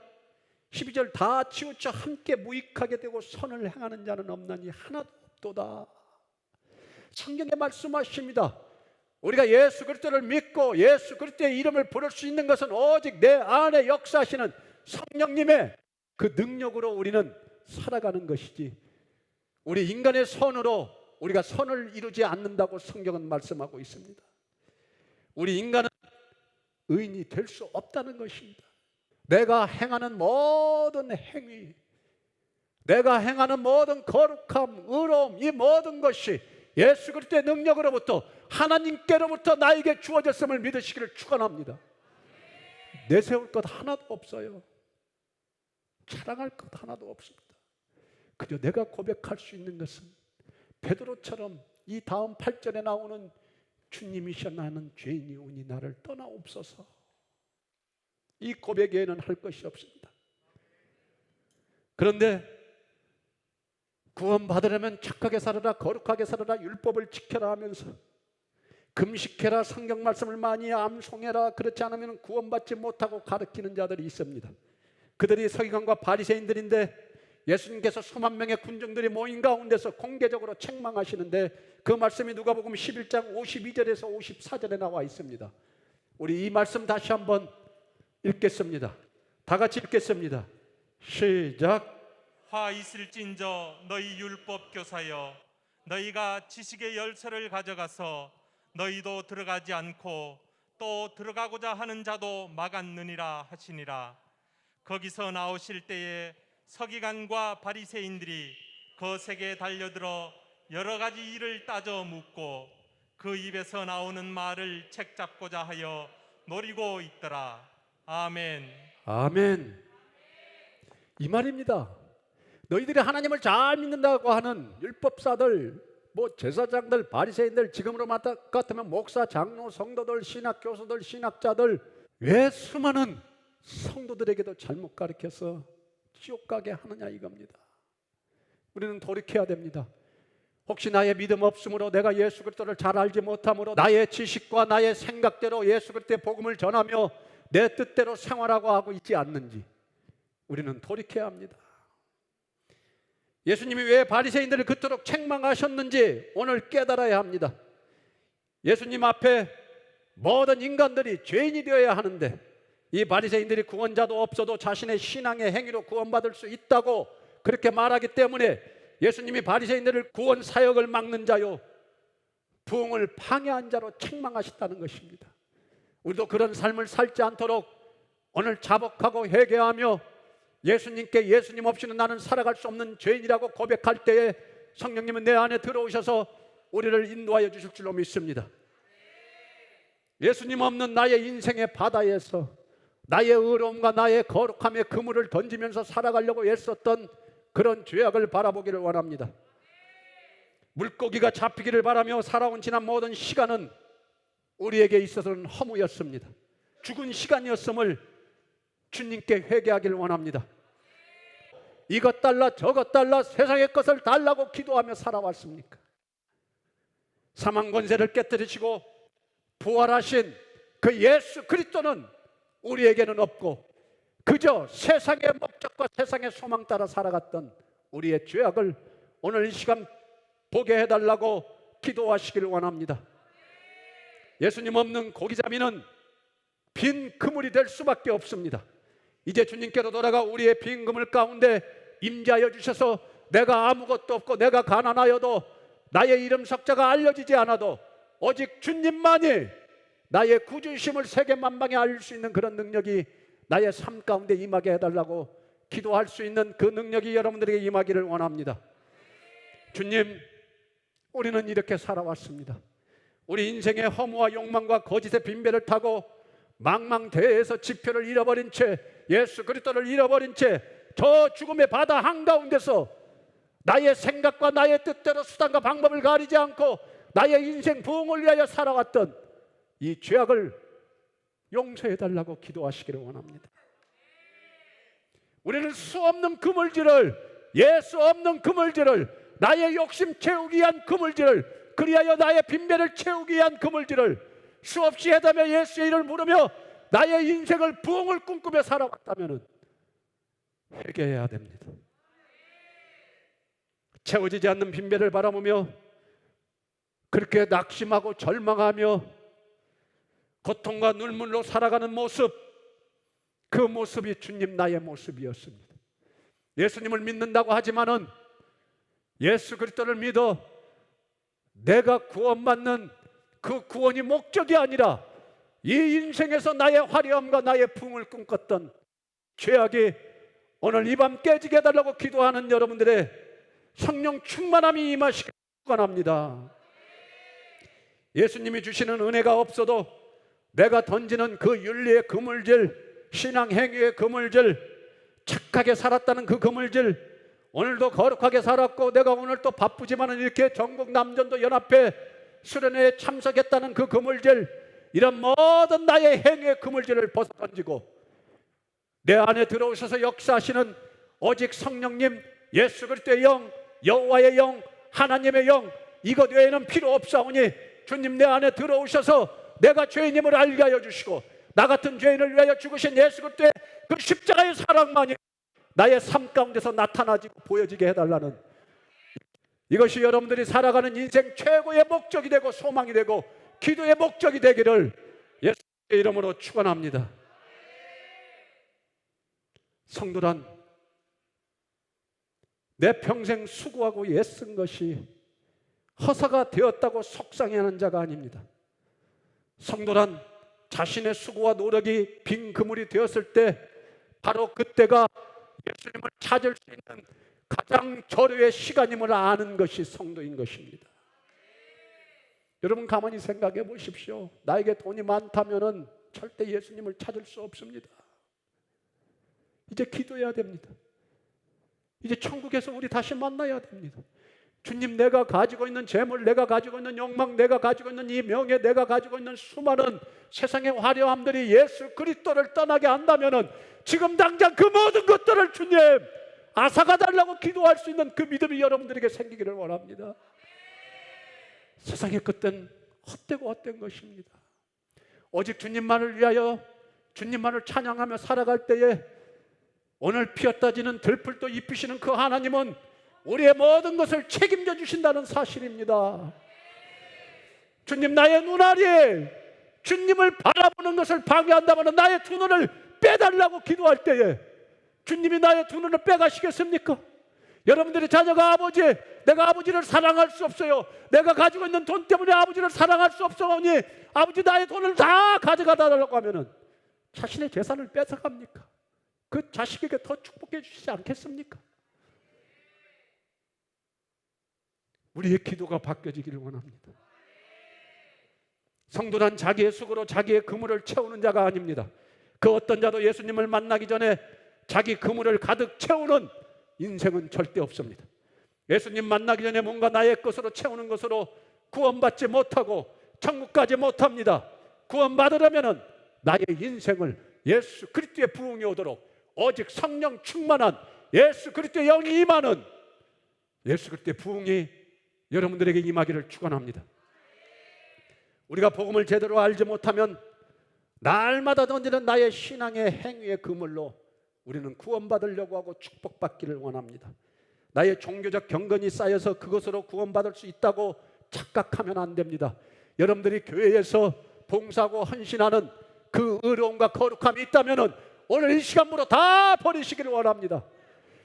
Speaker 1: 12절 다 치우쳐 함께 무익하게 되고 선을 행하는 자는 없나니 하나도 없도다. 성경에 말씀하십니다. 우리가 예수 그리스도를 믿고 예수 그리스도의 이름을 부를 수 있는 것은 오직 내 안에 역사하시는 성령님의 그 능력으로 우리는 살아가는 것이지 우리 인간의 손으로 우리가 선을 이루지 않는다고 성경은 말씀하고 있습니다. 우리 인간은 의인이 될 수 없다는 것입니다. 내가 행하는 모든 행위, 내가 행하는 모든 거룩함, 의로움, 이 모든 것이 예수 그리스도의 능력으로부터 하나님께로부터 나에게 주어졌음을 믿으시기를 축원합니다. 내세울 것 하나도 없어요. 자랑할 것 하나도 없습니다. 그저 내가 고백할 수 있는 것은 베드로처럼 이 다음 8절에 나오는 주님이셔 나는 죄인이오니 나를 떠나옵소서. 이 고백 외에는 할 것이 없습니다. 그런데 구원받으려면 착하게 살아라, 거룩하게 살아라, 율법을 지켜라 하면서 금식해라, 성경 말씀을 많이 암송해라, 그렇지 않으면 구원받지 못하고 가르치는 자들이 있습니다. 그들이 서기관과 바리새인들인데 예수님께서 수만 명의 군중들이 모인 가운데서 공개적으로 책망하시는데 그 말씀이 누가복음 11장 52절에서 54절에 나와 있습니다. 우리 이 말씀 다시 한번 읽겠습니다. 다 같이 읽겠습니다. 시작.
Speaker 2: 화 있을진저 너희 율법 교사여, 너희가 지식의 열쇠를 가져가서 너희도 들어가지 않고 또 들어가고자 하는 자도 막았느니라 하시니라. 거기서 나오실 때에 서기관과 바리새인들이 거세게 달려들어 여러 가지 일을 따져 묻고 그 입에서 나오는 말을 책잡고자 하여 노리고 있더라. 아멘.
Speaker 1: 아멘. 이 말입니다. 너희들이 하나님을 잘 믿는다고 하는 율법사들, 제사장들, 바리새인들, 지금으로 같으면 목사, 장로, 성도들, 신학 교수들, 신학자들, 왜 수많은 성도들에게도 잘못 가르쳐서 지옥 가게 하느냐 이겁니다. 우리는 돌이켜야 됩니다. 혹시 나의 믿음 없음으로, 내가 예수 그리스도를 잘 알지 못함으로, 나의 지식과 나의 생각대로 예수 그리스도의 복음을 전하며 내 뜻대로 생활하고 하고 있지 않는지 우리는 돌이켜야 합니다. 예수님이 왜 바리새인들을 그토록 책망하셨는지 오늘 깨달아야 합니다. 예수님 앞에 모든 인간들이 죄인이 되어야 하는데, 이 바리새인들이 구원자도 없어도 자신의 신앙의 행위로 구원받을 수 있다고 그렇게 말하기 때문에 예수님이 바리새인들을 구원 사역을 막는 자요, 부흥을 방해한 자로 책망하셨다는 것입니다. 우리도 그런 삶을 살지 않도록 오늘 자복하고 회개하며 예수님께 예수님 없이는 나는 살아갈 수 없는 죄인이라고 고백할 때에 성령님은 내 안에 들어오셔서 우리를 인도하여 주실 줄로 믿습니다. 예수님 없는 나의 인생의 바다에서 나의 의로움과 나의 거룩함의 그물을 던지면서 살아가려고 애썼던 그런 죄악을 바라보기를 원합니다. 물고기가 잡히기를 바라며 살아온 지난 모든 시간은 우리에게 있어서는 허무였습니다. 죽은 시간이었음을 주님께 회개하기를 원합니다. 이것 달라 저것 달라 세상의 것을 달라고 기도하며 살아왔습니까? 사망 권세를 깨뜨리시고 부활하신 그 예수 그리스도는 우리에게는 없고 그저 세상의 목적과 세상의 소망 따라 살아갔던 우리의 죄악을 오늘 이 시간 보게 해달라고 기도하시기를 원합니다. 예수님 없는 고기잡이는 빈 그물이 될 수밖에 없습니다. 이제 주님께로 돌아가 우리의 빈 그물 가운데 임재하여 주셔서 내가 아무것도 없고 내가 가난하여도 나의 이름 석자가 알려지지 않아도 오직 주님만이 나의 구주심을 세계 만방에 알릴 수 있는 그런 능력이 나의 삶 가운데 임하게 해달라고 기도할 수 있는 그 능력이 여러분들에게 임하기를 원합니다. 주님, 우리는 이렇게 살아왔습니다. 우리 인생의 허무와 욕망과 거짓의 빈배를 타고 망망대해에서 지표를 잃어버린 채, 예수 그리스도를 잃어버린 채 저 죽음의 바다 한가운데서 나의 생각과 나의 뜻대로 수단과 방법을 가리지 않고 나의 인생 부흥을 위하여 살아왔던 이 죄악을 용서해달라고 기도하시기를 원합니다. 우리는 수 없는 그물질을, 예수 없는 그물질을, 나의 욕심 채우기 위한 그물질을, 그리하여 나의 빈배를 채우기 위한 그물질을 수없이 해다며 예수의 이름을 부르며 나의 인생을 부흥을 꿈꾸며 살아왔다면 회개해야 됩니다. 채워지지 않는 빈배를 바라보며 그렇게 낙심하고 절망하며 고통과 눈물로 살아가는 모습, 그 모습이 주님 나의 모습이었습니다. 예수님을 믿는다고 하지만은 예수 그리스도를 믿어 내가 구원받는 그 구원이 목적이 아니라 이 인생에서 나의 화려함과 나의 부흥을 꿈꿨던 죄악이 오늘 이 밤 깨지게 해달라고 기도하는 여러분들의 성령 충만함이 임하시길 축원합니다. 예수님이 주시는 은혜가 없어도 내가 던지는 그 윤리의 그물질, 신앙 행위의 그물질, 착하게 살았다는 그 그물질, 오늘도 거룩하게 살았고 내가 오늘 또 바쁘지만 이렇게 전국 남전도 연합회 수련회에 참석했다는 그 그물질, 이런 모든 나의 행위의 그물질을 벗어던지고 내 안에 들어오셔서 역사하시는 오직 성령님, 예수 그리스도의 영, 여호와의 영, 하나님의 영, 이것 외에는 필요 없사오니 주님 내 안에 들어오셔서 내가 죄인임을 알게 하여 주시고 나 같은 죄인을 위하여 죽으신 예수 그리스도의 그 십자가의 사랑만이 나의 삶 가운데서 나타나지고 보여지게 해달라는, 이것이 여러분들이 살아가는 인생 최고의 목적이 되고 소망이 되고 기도의 목적이 되기를 예수의 이름으로 축원합니다. 성도란 내 평생 수고하고 애쓴 것이 허사가 되었다고 속상해하는 자가 아닙니다. 성도란 자신의 수고와 노력이 빈 그물이 되었을 때 바로 그때가 예수님을 찾을 수 있는 가장 절호의 시간임을 아는 것이 성도인 것입니다. 여러분 가만히 생각해 보십시오. 나에게 돈이 많다면은 절대 예수님을 찾을 수 없습니다. 이제 기도해야 됩니다. 이제 천국에서 우리 다시 만나야 됩니다. 주님, 내가 가지고 있는 재물, 내가 가지고 있는 욕망, 내가 가지고 있는 이 명예, 내가 가지고 있는 수많은 세상의 화려함들이 예수 그리스도를 떠나게 한다면은 지금 당장 그 모든 것들을 주님 앗아가 달라고 기도할 수 있는 그 믿음이 여러분들에게 생기기를 원합니다. 세상의 것들은 헛되고 헛된 것입니다. 오직 주님만을 위하여 주님만을 찬양하며 살아갈 때에 오늘 피었다 지는 들풀도 입히시는 그 하나님은 우리의 모든 것을 책임져 주신다는 사실입니다. 주님, 나의 눈알이 주님을 바라보는 것을 방해한다면 나의 두 눈을 빼달라고 기도할 때에 주님이 나의 두 눈을 빼가시겠습니까? 여러분들의 자녀가 아버지, 내가 아버지를 사랑할 수 없어요. 내가 가지고 있는 돈 때문에 아버지를 사랑할 수 없어오니 아버지 나의 돈을 다 가져가 달라고 하면은 자신의 재산을 뺏어갑니까? 그 자식에게 더 축복해 주시지 않겠습니까? 우리의 기도가 바뀌어지기를 원합니다. 성도는 자기의 수고로 자기의 그물을 채우는 자가 아닙니다. 그 어떤 자도 예수님을 만나기 전에 자기 그물을 가득 채우는 인생은 절대 없습니다. 예수님 만나기 전에 뭔가 나의 것으로 채우는 것으로 구원받지 못하고 천국 가지 못합니다. 구원받으려면 나의 인생을 예수 그리스도의 부흥이 오도록 오직 성령 충만한 예수 그리스도의 영이 임하는 예수 그리스도의 부흥이 여러분들에게 임하기를 축원합니다. 우리가 복음을 제대로 알지 못하면 날마다 던지는 나의 신앙의 행위의 그물로 우리는 구원받으려고 하고 축복받기를 원합니다. 나의 종교적 경건이 쌓여서 그것으로 구원받을 수 있다고 착각하면 안 됩니다. 여러분들이 교회에서 봉사하고 헌신하는 그 의로움과 거룩함이 있다면 오늘 이 시간부로 다 버리시기를 원합니다.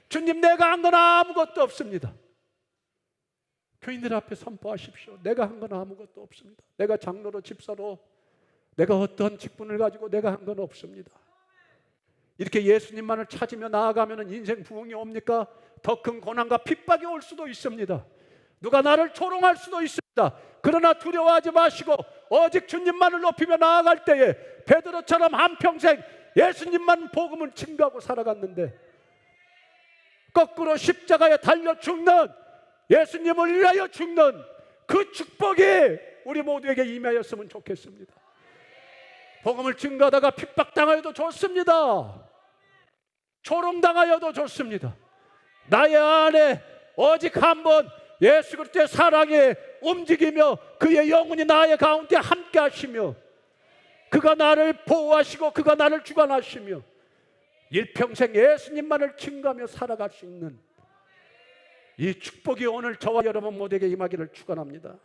Speaker 1: 주님, 내가 한 건 아무것도 없습니다. 교인들 앞에 선포하십시오. 내가 한 건 아무것도 없습니다. 내가 장로로 집사로 내가 어떤 직분을 가지고 내가 한 건 없습니다. 이렇게 예수님만을 찾으며 나아가면 인생 부흥이 옵니까? 더 큰 고난과 핍박이 올 수도 있습니다. 누가 나를 조롱할 수도 있습니다. 그러나 두려워하지 마시고 오직 주님만을 높이며 나아갈 때에 베드로처럼 한평생 예수님만 복음을 증거하고 살아갔는데 거꾸로 십자가에 달려 죽는 예수님을 위하여 죽는 그 축복이 우리 모두에게 임하였으면 좋겠습니다. 복음을 증거하다가 핍박당하여도 좋습니다. 조롱당하여도 좋습니다. 나의 안에 오직 한번 예수 그리스도의 사랑이 움직이며 그의 영혼이 나의 가운데 함께 하시며 그가 나를 보호하시고 그가 나를 주관하시며 일평생 예수님만을 증거하며 살아갈 수 있는 이 축복이 오늘 저와 여러분 모두에게 임하기를 축원합니다.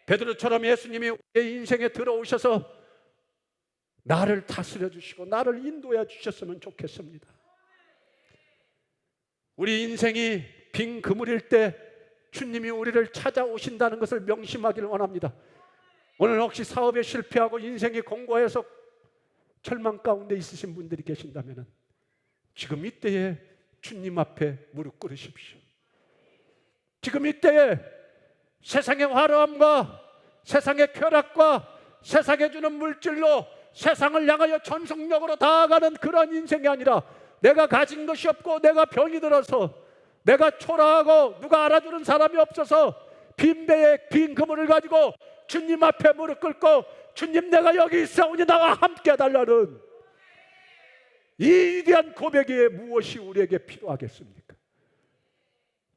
Speaker 1: 베드로처럼 예수님이 우리의 인생에 들어오셔서 나를 다스려 주시고 나를 인도해 주셨으면 좋겠습니다. 우리 인생이 빈 그물일 때 주님이 우리를 찾아오신다는 것을 명심하기를 원합니다. 오늘 혹시 사업에 실패하고 인생이 공고해서 절망 가운데 있으신 분들이 계신다면 지금 이때에 주님 앞에 무릎 꿇으십시오. 지금 이때에 세상의 화려함과 세상의 쾌락과 세상에 주는 물질로 세상을 향하여 전속력으로 다가가는 그런 인생이 아니라 내가 가진 것이 없고 내가 병이 들어서 내가 초라하고 누가 알아주는 사람이 없어서 빈 배에 빈 그물을 가지고 주님 앞에 무릎 꿇고 주님, 내가 여기 있사오니 나와 함께 해달라는 이 위대한 고백이 무엇이 우리에게 필요하겠습니까?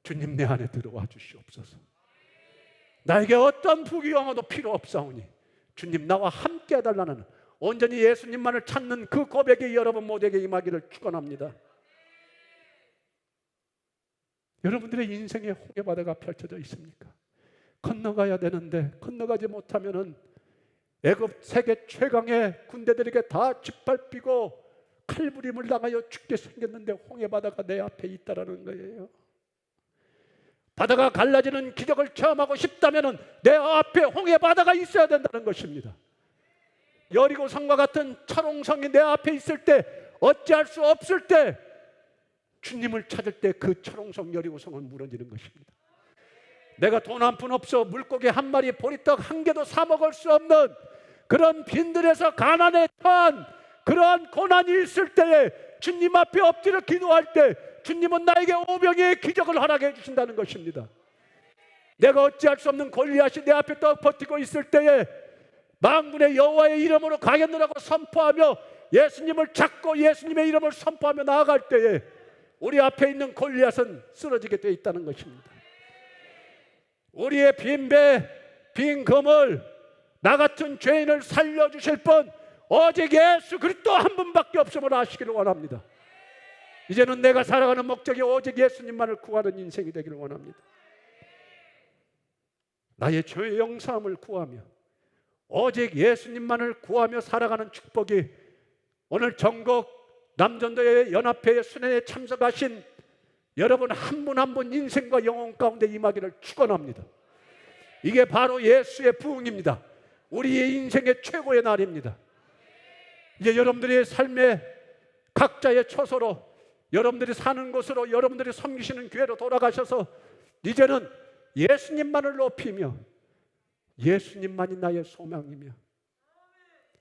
Speaker 1: 주님, 내 안에 들어와 주시옵소서. 나에게 어떤 부귀영화도 필요 없사오니 주님, 나와 함께 해달라는 온전히 예수님만을 찾는 그 고백이 여러분 모두에게 임하기를 축원합니다. 여러분들의 인생에 홍해바다가 펼쳐져 있습니까? 건너가야 되는데 건너가지 못하면은 애굽 세계 최강의 군대들에게 다 짓밟히고 칼부림을 당하여 죽게 생겼는데 홍해바다가 내 앞에 있다라는 거예요. 바다가 갈라지는 기적을 체험하고 싶다면은 내 앞에 홍해바다가 있어야 된다는 것입니다. 여리고성과 같은 철옹성이 내 앞에 있을 때, 어찌할 수 없을 때, 주님을 찾을 때 그 철옹성 여리고성은 무너지는 것입니다. 내가 돈 한 푼 없어 물고기 한 마리, 보리떡 한 개도 사 먹을 수 없는 그런 빈들에서 가난에 처한 그러한 고난이 있을 때에 주님 앞에 엎드려 기도할 때 주님은 나에게 오병이의 기적을 허락해 주신다는 것입니다. 내가 어찌할 수 없는 골리앗이 내 앞에 떡 버티고 있을 때에 만군의 여호와의 이름으로 가겠노라고 선포하며 예수님을 찾고 예수님의 이름을 선포하며 나아갈 때에 우리 앞에 있는 골리앗은 쓰러지게 되어 있다는 것입니다. 우리의 빈 배, 빈 금을, 나 같은 죄인을 살려주실 분 오직 예수 그리스도 한 분밖에 없음을 아시기를 원합니다. 이제는 내가 살아가는 목적이 오직 예수님만을 구하는 인생이 되기를 원합니다. 나의 죄의 용서함을 구하며 오직 예수님만을 구하며 살아가는 축복이 오늘 전국 남전도의 연합회의 수련회에 참석하신 여러분 한 분 한 분 인생과 영혼 가운데 임하기를 축원합니다. 이게 바로 예수의 부흥입니다. 우리의 인생의 최고의 날입니다. 이제 여러분들의 삶의 각자의 처소로, 여러분들이 사는 곳으로, 여러분들이 섬기시는 교회로 돌아가셔서 이제는 예수님만을 높이며 예수님만이 나의 소망이며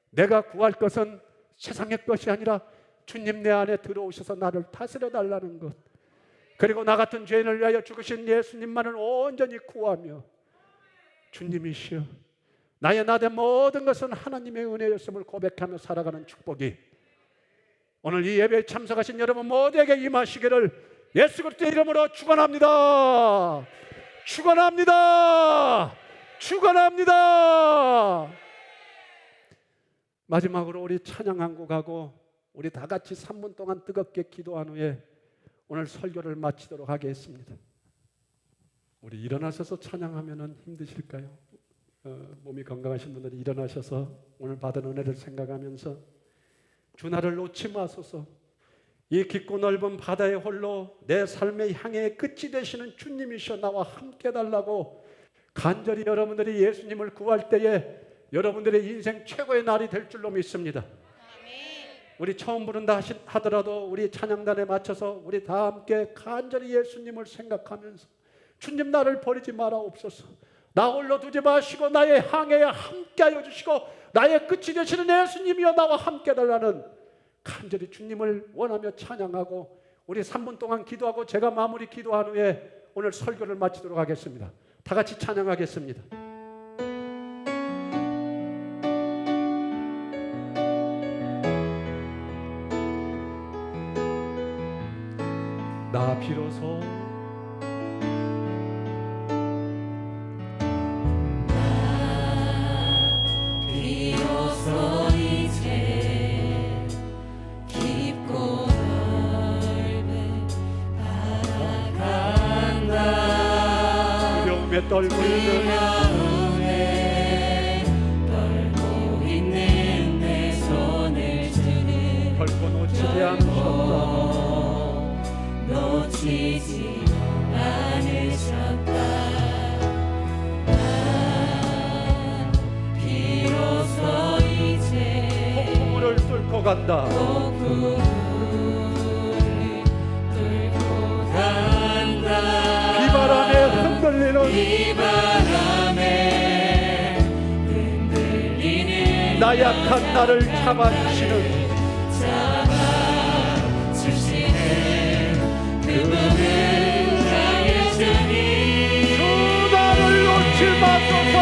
Speaker 1: 내가 구할 것은 세상의 것이 아니라 주님 내 안에 들어오셔서 나를 다스려 달라는 것, 그리고 나 같은 죄인을 위하여 죽으신 예수님만을 온전히 구하며 주님이시여 나의 나된 모든 것은 하나님의 은혜였음을 고백하며 살아가는 축복이 오늘 이 예배에 참석하신 여러분 모두에게 임하시기를 예수 그리스도의 이름으로 축원합니다. 축원합니다. 축원합니다. 마지막으로 우리 찬양 한 곡하고 우리 다 같이 3분 동안 뜨겁게 기도한 후에 오늘 설교를 마치도록 하겠습니다. 우리 일어나셔서 찬양하면 힘드실까요? 몸이 건강하신 분들이 일어나셔서 오늘 받은 은혜를 생각하면서 주 나를 놓지 마소서, 이 깊고 넓은 바다의 홀로 내 삶의 향해의 끝이 되시는 주님이시여 나와 함께 달라고 간절히 여러분들이 예수님을 구할 때에 여러분들의 인생 최고의 날이 될 줄로 믿습니다. 우리 처음 부른다 하더라도 우리 찬양단에 맞춰서 우리 다 함께 간절히 예수님을 생각하면서 주님 나를 버리지 마라옵소서, 나 홀로 두지 마시고 나의 항해에 함께하여 주시고 나의 끝이 되시는 예수님이여 나와 함께 달라는 간절히 주님을 원하며 찬양하고 우리 3분 동안 기도하고 제가 마무리 기도한 후에 오늘 설교를 마치도록 하겠습니다. 다 같이 찬양하겠습니다. 나 비로소
Speaker 3: 이제 깊고 넓은 바다 간다.
Speaker 1: 두려움에 떨고
Speaker 3: 있는 내 손을 주는
Speaker 1: 결코 놓치지 않으셨다.
Speaker 3: 놓치지 않으셨다. 난 비로소 이제
Speaker 1: 폭풍을 뚫고 간다.
Speaker 3: 폭풍을 뚫고 간다.
Speaker 1: 비바람에 흔들리는
Speaker 3: 비바람에 흔들리는
Speaker 1: 나약한 나를 잡아주시는
Speaker 3: 그분은 나의 주님.
Speaker 1: 주 나를 놓지 마소서.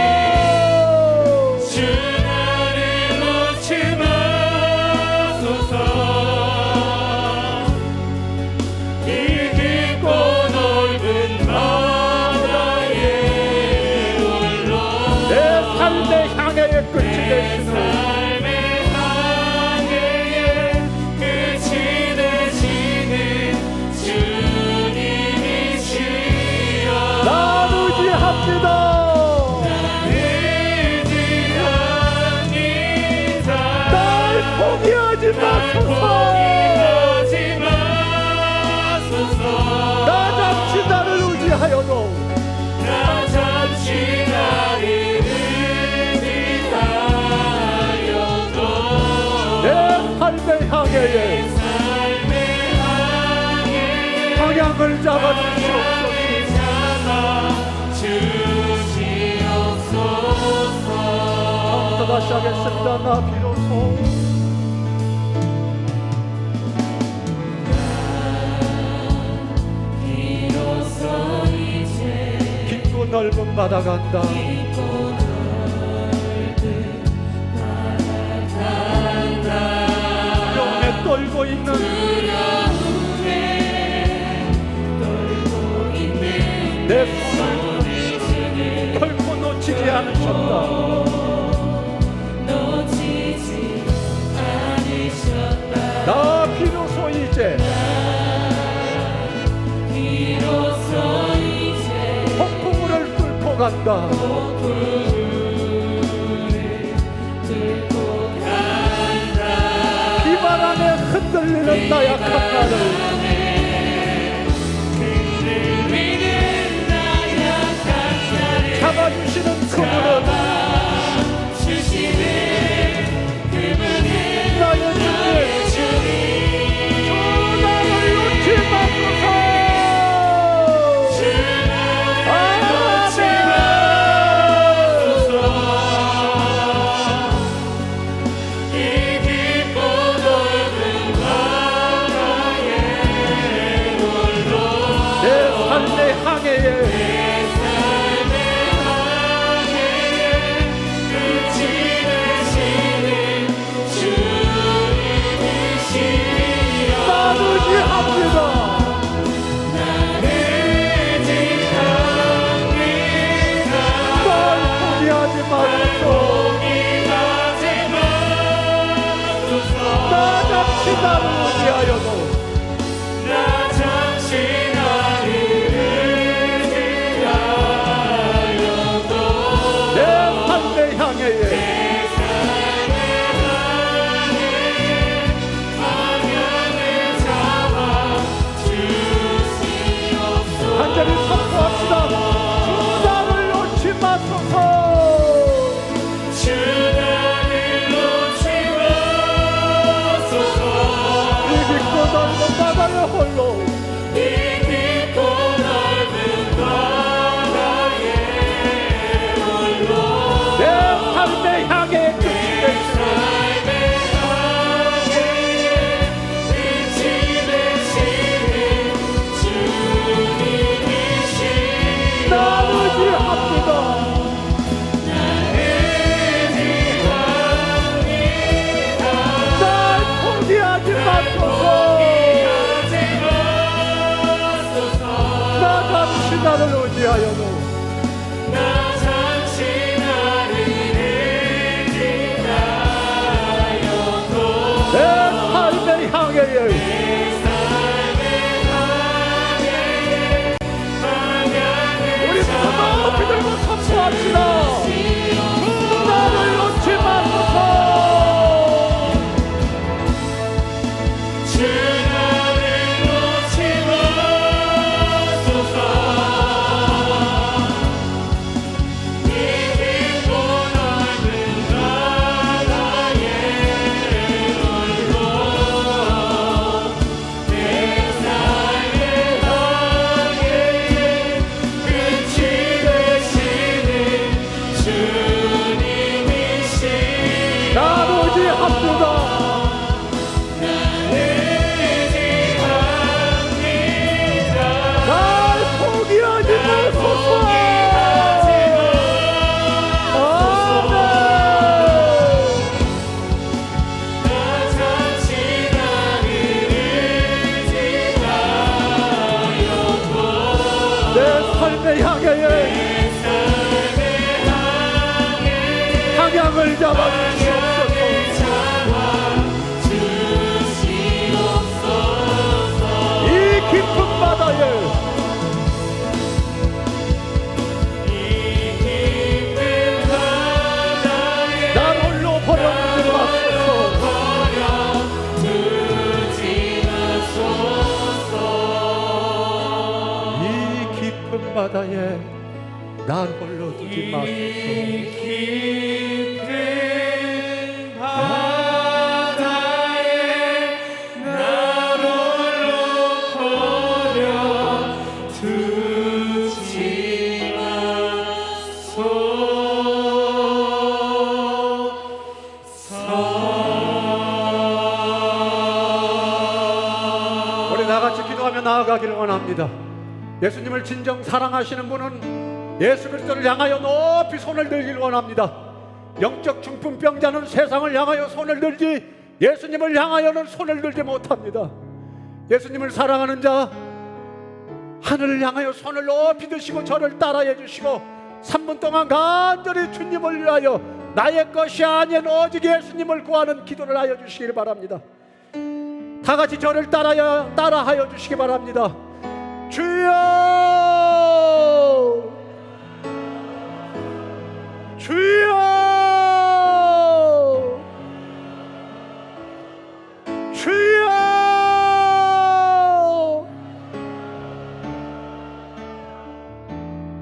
Speaker 3: 주 나를 놓지 마소서. 이 깊고 넓은 바다에 홀로
Speaker 1: 내 삶의 향해의 끝이 되시는 방향을 잡아주시옵소서. 또 다시 하겠습니다. 나 비로소 깊고 넓은 바다 간다. 두려움에 떨고 있는 내 손을 결코 놓치지 않으셨다. 나 비로소 이제 폭풍우를 뚫고 간다. 비바람에 흔들리는 나약한 나를 잡아주시는 그분은 나의 주님. 주 나를 놓지 마소서. 나를 의지하여도 내 삶을 향해 간절히 선포합시다. 주 나를 놓지 마소서. 넓은 바다에 홀로 내 삶의 향해 끝이 되시는 나 의지합니다. 날 포기하지 마소서. 나를 의지하여도 내 삶의 향해 우리 모두 높이 들고 선포합시다. 주 나를 놓지 마소서. 방향을 잡아주시옵소서. 이 깊은 바다에 날 홀로 버려두지 마소서. 이 깊은 바다에 날 홀로 두지 마소서.
Speaker 3: 바다에 날 홀로 버려
Speaker 1: 다 같이 기도하며 나아가기를 원합니다. 예수님을 진정 사랑하시는 분은 예수 그리스도를 향하여 높이 손을 들기를 원합니다. 영적 중풍병자는 세상을 향하여 손을 들지 예수님을 향하여는 손을 들지 못합니다. 예수님을 사랑하는 자, 하늘을 향하여 손을 높이 드시고 저를 따라해 주시고 3분 동안 간절히 주님을 위하여 나의 것이 아닌 오직 예수님을 구하는 기도를 하여 주시길 바랍니다. 다 같이 저를 따라하여 주시기 바랍니다. 주여, 주여, 주여.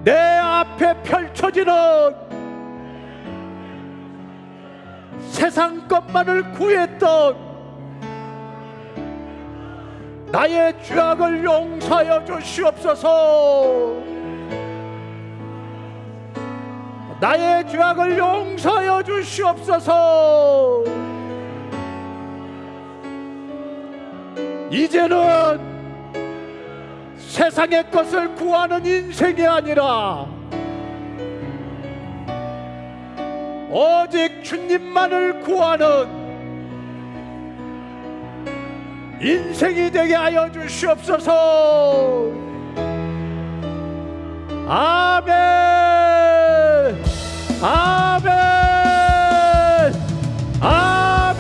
Speaker 1: 내 앞에 펼쳐지는 세상 것만을 구했던 나의 죄악을 용서하여 주시옵소서. 나의 죄악을 용서하여 주시옵소서. 이제는 세상의 것을 구하는 인생이 아니라 오직 주님만을 구하는 인생이 되게 하여 주시옵소서. 아멘, 아멘, 아멘.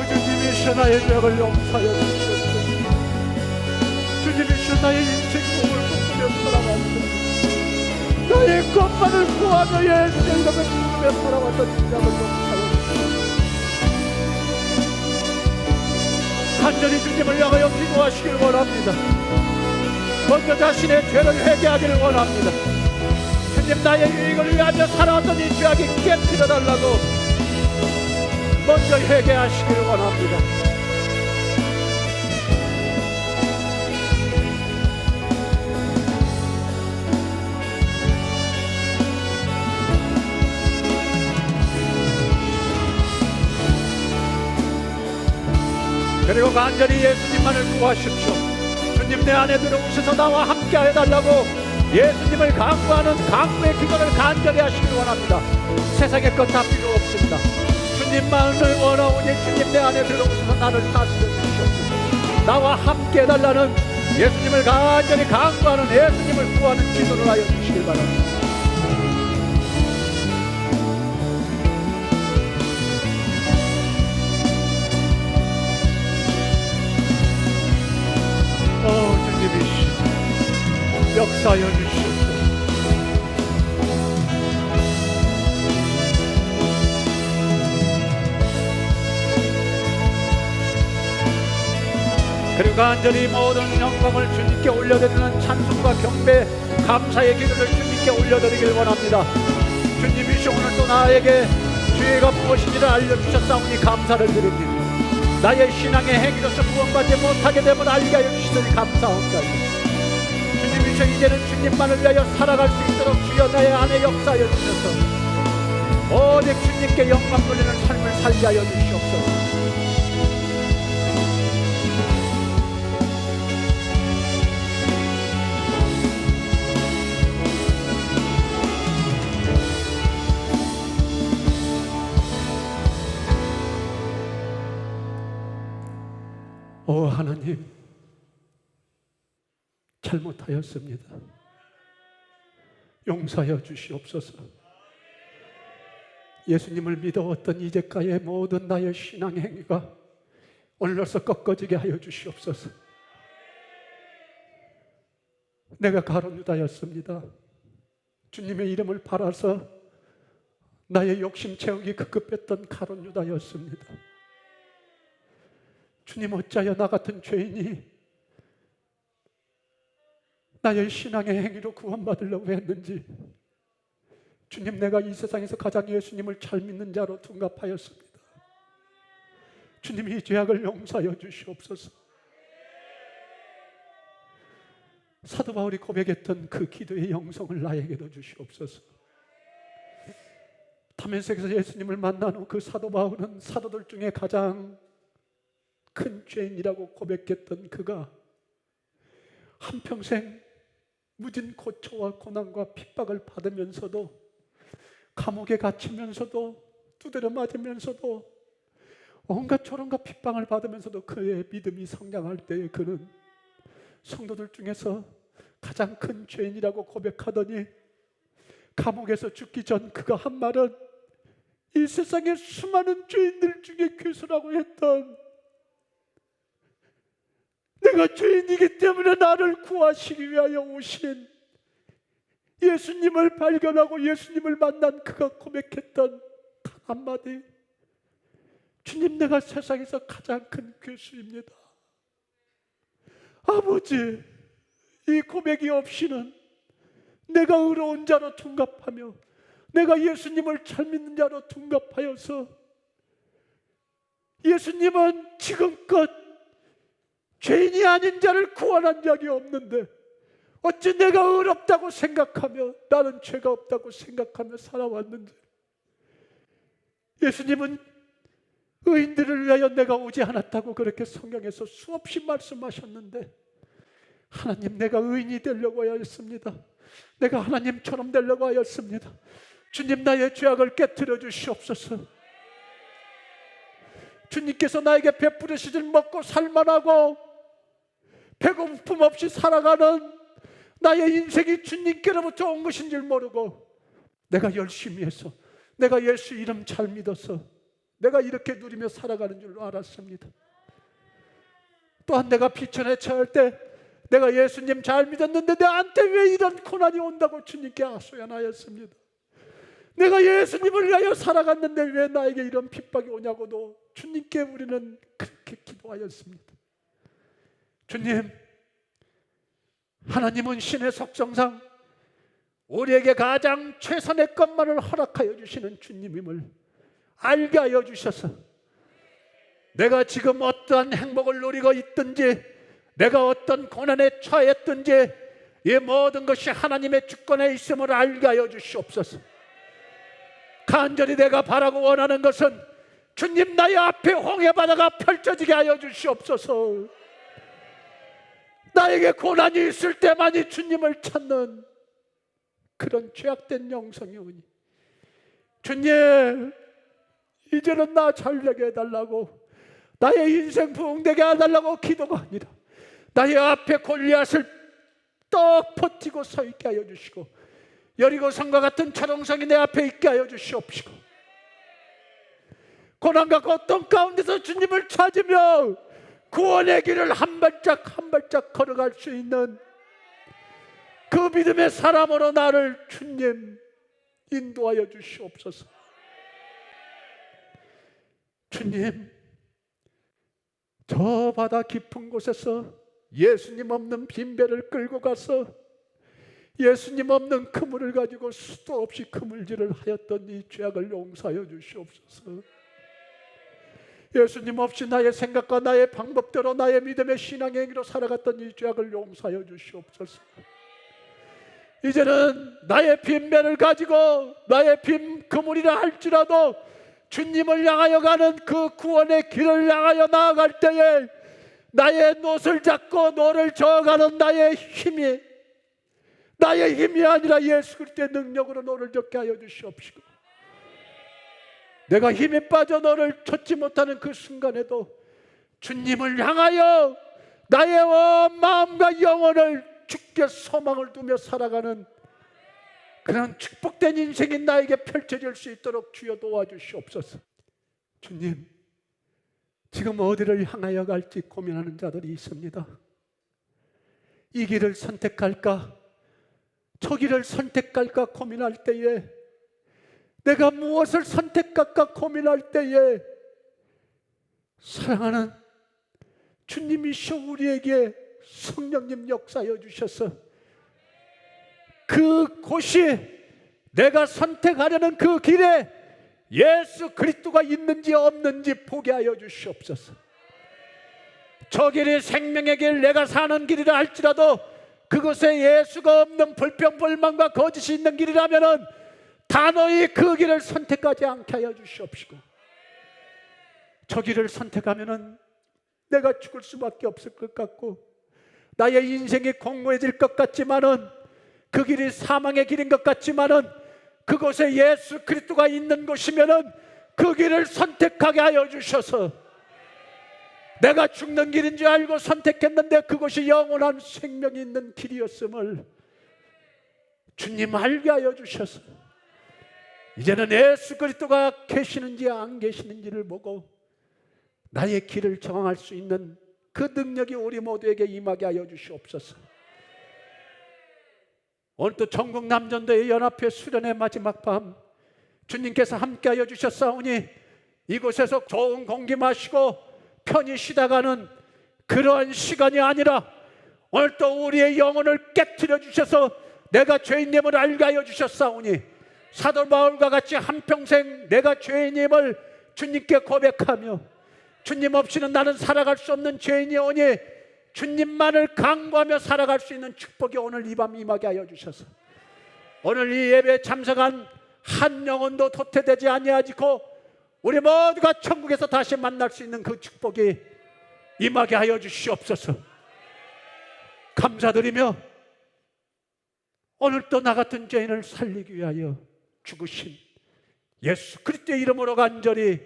Speaker 1: 주님이시여 나의 죄악을 용서하여 주시옵소서. 주님이시여 나의 인생 몸을 꿈꾸며 살아왔습니다. 나의 것만을 구하며 예수의 이름을 부르며 살아왔던 인생을 용서하여 간절히 주님을 향하여 기도하시길 원합니다. 먼저 자신의 죄를 회개하기를 원합니다. 주님, 나의 유익을 위하여 살아왔던 이 죄악이 깨트려달라고 먼저 회개하시기를 원합니다. 그리고 간절히 예수님만을 구하십시오. 주님, 내 안에 들어오셔서 나와 함께 해달라고 예수님을 강구하는 강구의 기도를 간절히 하시길 원합니다. 세상의 것 다 필요 없습니다. 주님만을 원하오니 주님 내 안에 들어오셔서 나를 다스려 주시옵소서. 나와 함께 해달라는 예수님을 간절히 강구하는 예수님을 구하는 기도를 하여 주시길 바랍니다. 주님이시여 역사하여 주시옵소서. 그리고 간절히 모든 영광을 주님께 올려드리는 찬송과 경배 감사의 기도를 주님께 올려드리길 원합니다. 주님이시여 오늘도 나에게 죄가 무엇인지를 알려주셨사오니 감사를 드립니다. 나의 신앙의 행위로서 구원받지 못하게 되면 알게 하여 주시더니 감사합니다. 주님이시여 이제는 주님만을 위하여 살아갈 수 있도록 주여 나의 안에 역사하여 주셔서 오직 주님께 영광 돌리는 삶을 살게 하여 주시옵소서. 오 하나님, 잘못하였습니다. 용서하여 주시옵소서. 예수님을 믿어왔던 이제까지의 모든 나의 신앙 행위가 오늘로서 꺾어지게 하여 주시옵소서. 내가 가룟 유다였습니다. 주님의 이름을 팔아서 나의 욕심 채우기 급급했던 가룟 유다였습니다. 주님, 어찌하여 나 같은 죄인이 나의 신앙의 행위로 구원받으려고 했는지 주님, 내가 이 세상에서 가장 예수님을 잘 믿는 자로 둔갑하였습니다. 주님, 이 죄악을 용서하여 주시옵소서. 사도 바울이 고백했던 그 기도의 영성을 나에게도 주시옵소서. 다메섹에서 예수님을 만난 후 그 사도 바울은 사도들 중에 가장 큰 죄인이라고 고백했던 그가 한평생 무진 고초와 고난과 핍박을 받으면서도, 감옥에 갇히면서도, 두드려 맞으면서도, 온갖 조롱과 핍박을 받으면서도 그의 믿음이 성장할 때에 그는 성도들 중에서 가장 큰 죄인이라고 고백하더니, 감옥에서 죽기 전 그가 한 말은 이 세상의 수많은 죄인들 중에 괴수라고 했던, 내가 죄인이기 때문에 나를 구하시기 위하여 오신 예수님을 발견하고 예수님을 만난 그가 고백했던 단 한마디, 주님, 내가 세상에서 가장 큰 괴수입니다. 아버지, 이 고백이 없이는 내가 의로운 자로 둔갑하며 내가 예수님을 잘 믿는 자로 둔갑하여서, 예수님은 지금껏 죄인이 아닌 자를 구원한 적이 없는데 어찌 내가 의롭다고 생각하며 나는 죄가 없다고 생각하며 살아왔는데, 예수님은 의인들을 위하여 내가 오지 않았다고 그렇게 성경에서 수없이 말씀하셨는데, 하나님, 내가 의인이 되려고 하였습니다. 내가 하나님처럼 되려고 하였습니다. 주님, 나의 죄악을 깨트려 주시옵소서. 주님께서 나에게 베푸르시질 먹고 살만하고 배고픔 없이 살아가는 나의 인생이 주님께로부터 온 것인 줄 모르고, 내가 열심히 해서, 내가 예수 이름 잘 믿어서 내가 이렇게 누리며 살아가는 줄 알았습니다. 또한 내가 비천에 처할 때 내가 예수님 잘 믿었는데 나한테 왜 이런 고난이 온다고 주님께 하소연하였습니다. 내가 예수님을 위하여 살아갔는데 왜 나에게 이런 핍박이 오냐고도 주님께 우리는 그렇게 기도하였습니다. 주님, 하나님은 신의 속성상 우리에게 가장 최선의 것만을 허락하여 주시는 주님임을 알게 하여 주셔서, 내가 지금 어떠한 행복을 누리고 있든지, 내가 어떤 고난에 처했든지, 이 모든 것이 하나님의 주권에 있음을 알게 하여 주시옵소서. 간절히 내가 바라고 원하는 것은 주님, 나의 앞에 홍해 바다가 펼쳐지게 하여 주시옵소서. 나에게 고난이 있을 때만이 주님을 찾는 그런 죄악된 영성이 오니, 주님, 이제는 나 잘되게 해달라고, 나의 인생 부흥되게 해달라고 기도가 아니라 나의 앞에 골리앗을 떡 버티고 서 있게 하여 주시고, 여리고성과 같은 철옹성이 내 앞에 있게 하여 주시옵시고, 고난과 고통 가운데서 주님을 찾으며 구원의 길을 한 발짝 한 발짝 걸어갈 수 있는 그 믿음의 사람으로 나를 주님 인도하여 주시옵소서. 주님, 저 바다 깊은 곳에서 예수님 없는 빈배를 끌고 가서 예수님 없는 그물을 가지고 수도 없이 그물질을 하였던 이 죄악을 용서하여 주시옵소서. 예수님 없이 나의 생각과 나의 방법대로 나의 믿음의 신앙의 행위로 살아갔던 이 죄악을 용서하여 주시옵소서. 이제는 나의 빈배를 가지고 나의 빈 그물이라 할지라도 주님을 향하여 가는 그 구원의 길을 향하여 나아갈 때에 나의 놋을 잡고 너를 저어가는 나의 힘이 아니라 예수 그리스도의 능력으로 너를 젓게 하여 주시옵시고, 내가 힘이 빠져 너를 쫓지 못하는 그 순간에도 주님을 향하여 나의 온 마음과 영혼을 주께 소망을 두며 살아가는 그런 축복된 인생이 나에게 펼쳐질 수 있도록 주여 도와주시옵소서. 주님, 지금 어디를 향하여 갈지 고민하는 자들이 있습니다. 이 길을 선택할까, 저 길을 선택할까 고민할 때에, 내가 무엇을 선택할까 고민할 때에, 사랑하는 주님이시여 우리에게 성령님 역사하여 주셔서 그 곳이 내가 선택하려는 그 길에 예수 그리스도가 있는지 없는지 보게 하여 주시옵소서. 저 길이 생명의 길, 내가 사는 길이라 할지라도 그것에 예수가 없는 불평불만과 거짓이 있는 길이라면은 단호히 그 길을 선택하지 않게 하여 주시옵시고, 저 길을 선택하면은 내가 죽을 수밖에 없을 것 같고 나의 인생이 공고해질 것 같지만은 그 길이 사망의 길인 것 같지만은 그곳에 예수 그리스도가 있는 곳이면은 그 길을 선택하게 하여 주셔서 내가 죽는 길인 줄 알고 선택했는데 그것이 영원한 생명이 있는 길이었음을 주님 알게 하여 주셔서 이제는 예수 그리스도가 계시는지 안 계시는지를 보고 나의 길을 정할 수 있는 그 능력이 우리 모두에게 임하게 하여 주시옵소서. 오늘 또 전국 남전도의 연합회 수련의 마지막 밤 주님께서 함께 하여 주셨사오니 이곳에서 좋은 공기 마시고 편히 쉬다가는 그러한 시간이 아니라 오늘 또 우리의 영혼을 깨트려 주셔서 내가 죄인임을 알게 하여 주셨사오니 사도 바울과 같이 한평생 내가 죄인임을 주님께 고백하며 주님 없이는 나는 살아갈 수 없는 죄인이오니 주님만을 간구하며 살아갈 수 있는 축복이 오늘 이 밤 임하게 하여 주셔서 오늘 이 예배에 참석한 한 영혼도 도태되지 아니하지고 우리 모두가 천국에서 다시 만날 수 있는 그 축복이 임하게 하여 주시옵소서. 감사드리며 오늘 또 나 같은 죄인을 살리기 위하여 죽으신 예수 그리스도의 이름으로 간절히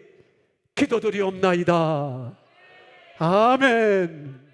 Speaker 1: 기도드리옵나이다. 아멘.